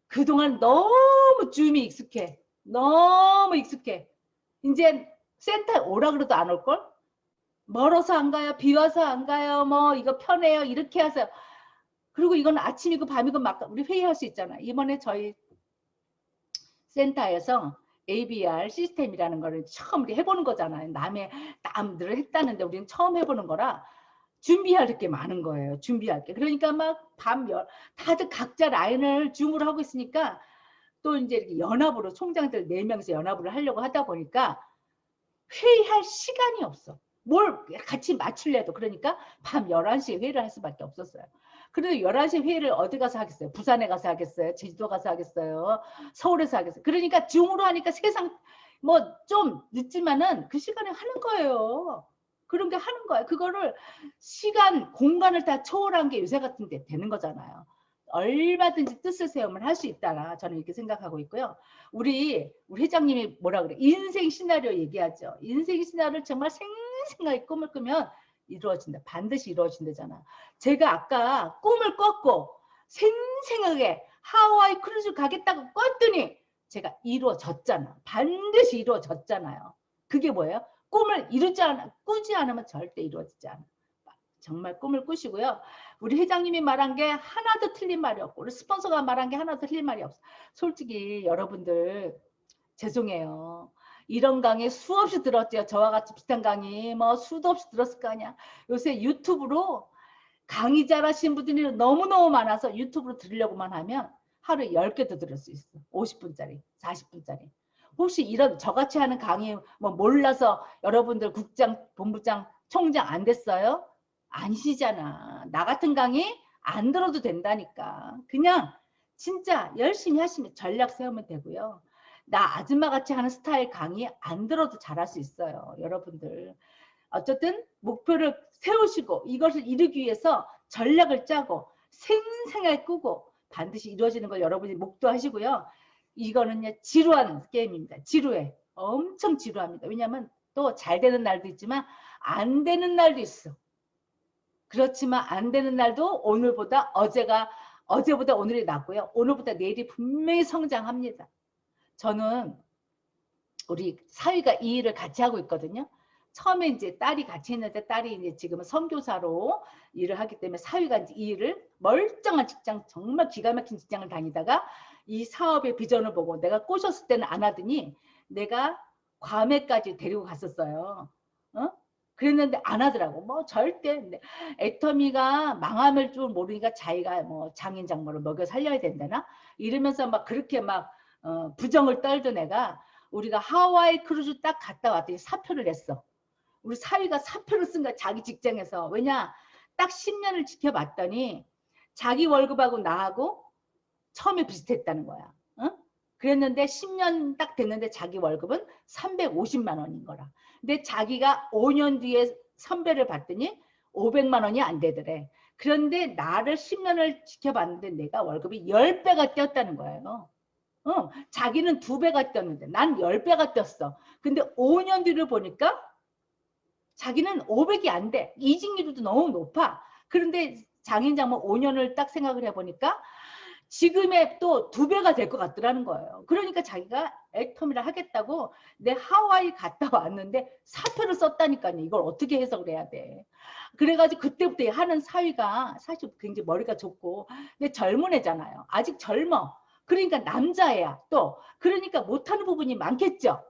그동안 너무 줌이 익숙해. 너무 익숙해. 이제 센터에 오라 그래도 안 올걸? 멀어서 안 가요. 비 와서 안 가요. 뭐 이거 편해요. 이렇게 하세요. 그리고 이건 아침이고 밤이고 막 우리 회의할 수 있잖아. 이번에 저희 센터에서 ABR 시스템이라는 거를 처음 우리 해보는 거잖아요. 남들 했다는데 우리는 처음 해보는 거라 준비할 게 많은 거예요. 준비할 게. 그러니까 막 다들 각자 라인을 줌으로 하고 있으니까 또 이제 이렇게 연합으로 총장들 4명이서 연합으로 하려고 하다 보니까 회의할 시간이 없어. 뭘 같이 맞출래도 그러니까 밤 11시에 회의를 할 수밖에 없었어요. 그래도 11시 회의를 어디 가서 하겠어요? 부산에 가서 하겠어요? 제주도 가서 하겠어요? 서울에서 하겠어요? 그러니까 줌으로 하니까 세상 뭐 좀 늦지만은 그 시간에 하는 거예요. 그런 게 하는 거예요. 그거를 시간, 공간을 다 초월한 게 요새 같은 데 되는 거잖아요. 얼마든지 뜻을 세우면 할 수 있다. 저는 이렇게 생각하고 있고요. 우리 회장님이 뭐라 그래? 인생 시나리오 얘기하죠. 인생 시나리오를 정말 생생하게 꿈을 꾸면 이루어진다. 반드시 이루어진다잖아. 제가 아까 꿈을 꿨고 생생하게 하와이 크루즈 가겠다고 꿨더니 제가 이루어졌잖아. 반드시 이루어졌잖아요. 그게 뭐예요? 꿈을 꾸지 않으면 절대 이루어지지 않아. 정말 꿈을 꾸시고요. 우리 회장님이 말한 게 하나도 틀린 말이 없고 우리 스폰서가 말한 게 하나도 틀린 말이 없어. 솔직히 여러분들 죄송해요. 이런 강의 수없이 들었죠. 저와 같이 비슷한 강의 뭐 수도 없이 들었을 거 아니야. 요새 유튜브로 강의 잘하신 분들이 너무너무 많아서 유튜브로 들으려고만 하면 하루에 10개도 들을 수 있어. 50분짜리, 40분짜리. 혹시 이런 저같이 하는 강의 뭐 몰라서 여러분들 국장, 본부장, 총장 안 됐어요? 아니시잖아. 나 같은 강의 안 들어도 된다니까. 그냥 진짜 열심히 하시면 전략 세우면 되고요. 나 아줌마 같이 하는 스타일 강의 안 들어도 잘할 수 있어요. 여러분들. 어쨌든 목표를 세우시고 이것을 이루기 위해서 전략을 짜고 생생하게 꾸고 반드시 이루어지는 걸 여러분이 목도하시고요. 이거는요. 지루한 게임입니다. 지루해. 엄청 지루합니다. 왜냐하면 또 잘 되는 날도 있지만 안 되는 날도 있어. 그렇지만 안 되는 날도 어제보다 오늘이 낫고요. 오늘보다 내일이 분명히 성장합니다. 저는 우리 사위가 이 일을 같이 하고 있거든요. 처음에 이제 딸이 같이 했는데 딸이 이제 지금은 선교사로 일을 하기 때문에 사위가 이제 이 일을 멀쩡한 직장 정말 기가 막힌 직장을 다니다가 이 사업의 비전을 보고 내가 꼬셨을 때는 안 하더니 내가 괌에까지 데리고 갔었어요. 그랬는데 안 하더라고. 뭐 절대 애터미가 망함을 줄 모르니까 자기가 뭐 장인 장모를 먹여 살려야 된다나 이러면서 막 그렇게 막 부정을 떨던 애가 우리가 하와이 크루즈 딱 갔다 왔더니 사표를 냈어. 우리 사위가 사표를 쓴 거야. 자기 직장에서. 왜냐 딱 10년을 지켜봤더니 자기 월급하고 나하고 처음에 비슷했다는 거야. 그랬는데 10년 딱 됐는데 자기 월급은 350만 원인 거라. 근데 자기가 5년 뒤에 선배를 봤더니 500만 원이 안 되더래. 그런데 나를 10년을 지켜봤는데 내가 월급이 10배가 뛰었다는 거예요. 자기는 2배가 뛰었는데 난 10배가 뛰었어. 근데 5년 뒤를 보니까 자기는 500이 안 돼. 이직률도 너무 높아. 그런데 장인 장모 5년을 딱 생각을 해보니까 지금의 또 2배가 될 것 같더라는 거예요. 그러니까 자기가 애텀이라 하겠다고 내 하와이 갔다 왔는데 사표를 썼다니까요. 이걸 어떻게 해석을 해야 돼. 그래가지고 그때부터 하는 사위가 사실 굉장히 머리가 좋고 근데 젊은 애잖아요. 아직 젊어. 그러니까 남자애야 또. 그러니까 못하는 부분이 많겠죠.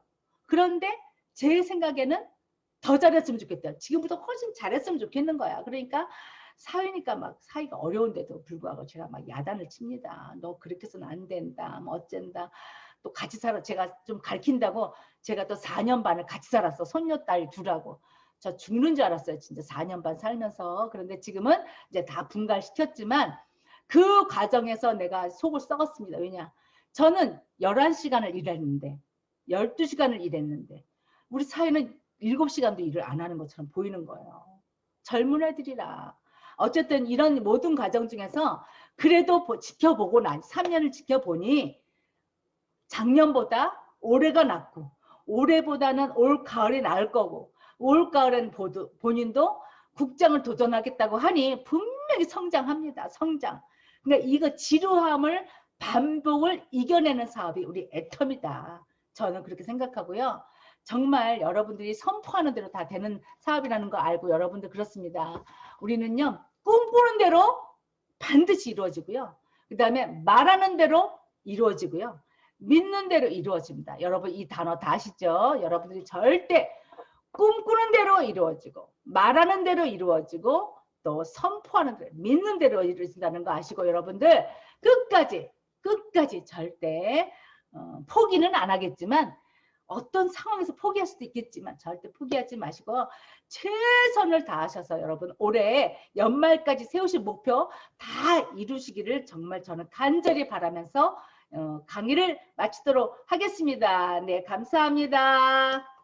그런데 제 생각에는 더 잘했으면 좋겠다. 지금부터 훨씬 잘했으면 좋겠는 거야. 그러니까 사회니까 막 사이가 어려운데도 불구하고 제가 막 야단을 칩니다. 너 그렇게 해서는 안 된다. 뭐 어쩐다. 또 같이 살아. 제가 좀 가르친다고 제가 또 4년 반을 같이 살았어. 손녀딸 둘하고. 저 죽는 줄 알았어요. 진짜 4년 반 살면서. 그런데 지금은 이제 다 분갈시켰지만 그 과정에서 내가 속을 썩었습니다. 왜냐? 저는 11시간을 일했는데 12시간을 일했는데 우리 사회는 7시간도 일을 안 하는 것처럼 보이는 거예요. 젊은 애들이라. 어쨌든 이런 모든 과정 중에서 그래도 지켜보고 난 3년을 지켜보니 작년보다 올해가 낫고 올해보다는 올 가을이 나을 거고 올 가을엔 본인도 국장을 도전하겠다고 하니 분명히 성장합니다. 성장. 그러니까 이거 지루함을 반복을 이겨내는 사업이 우리 애텀이다. 저는 그렇게 생각하고요. 정말 여러분들이 선포하는 대로 다 되는 사업이라는 거 알고 여러분들 그렇습니다. 우리는요. 꿈꾸는 대로 반드시 이루어지고요. 그 다음에 말하는 대로 이루어지고요. 믿는 대로 이루어집니다. 여러분 이 단어 다 아시죠? 여러분들이 절대 꿈꾸는 대로 이루어지고 말하는 대로 이루어지고 또 선포하는 대로 믿는 대로 이루어진다는 거 아시고 여러분들 끝까지 절대 포기는 안 하겠지만 어떤 상황에서 포기할 수도 있겠지만 절대 포기하지 마시고 최선을 다하셔서 여러분 올해 연말까지 세우신 목표 다 이루시기를 정말 저는 간절히 바라면서 강의를 마치도록 하겠습니다. 네, 감사합니다.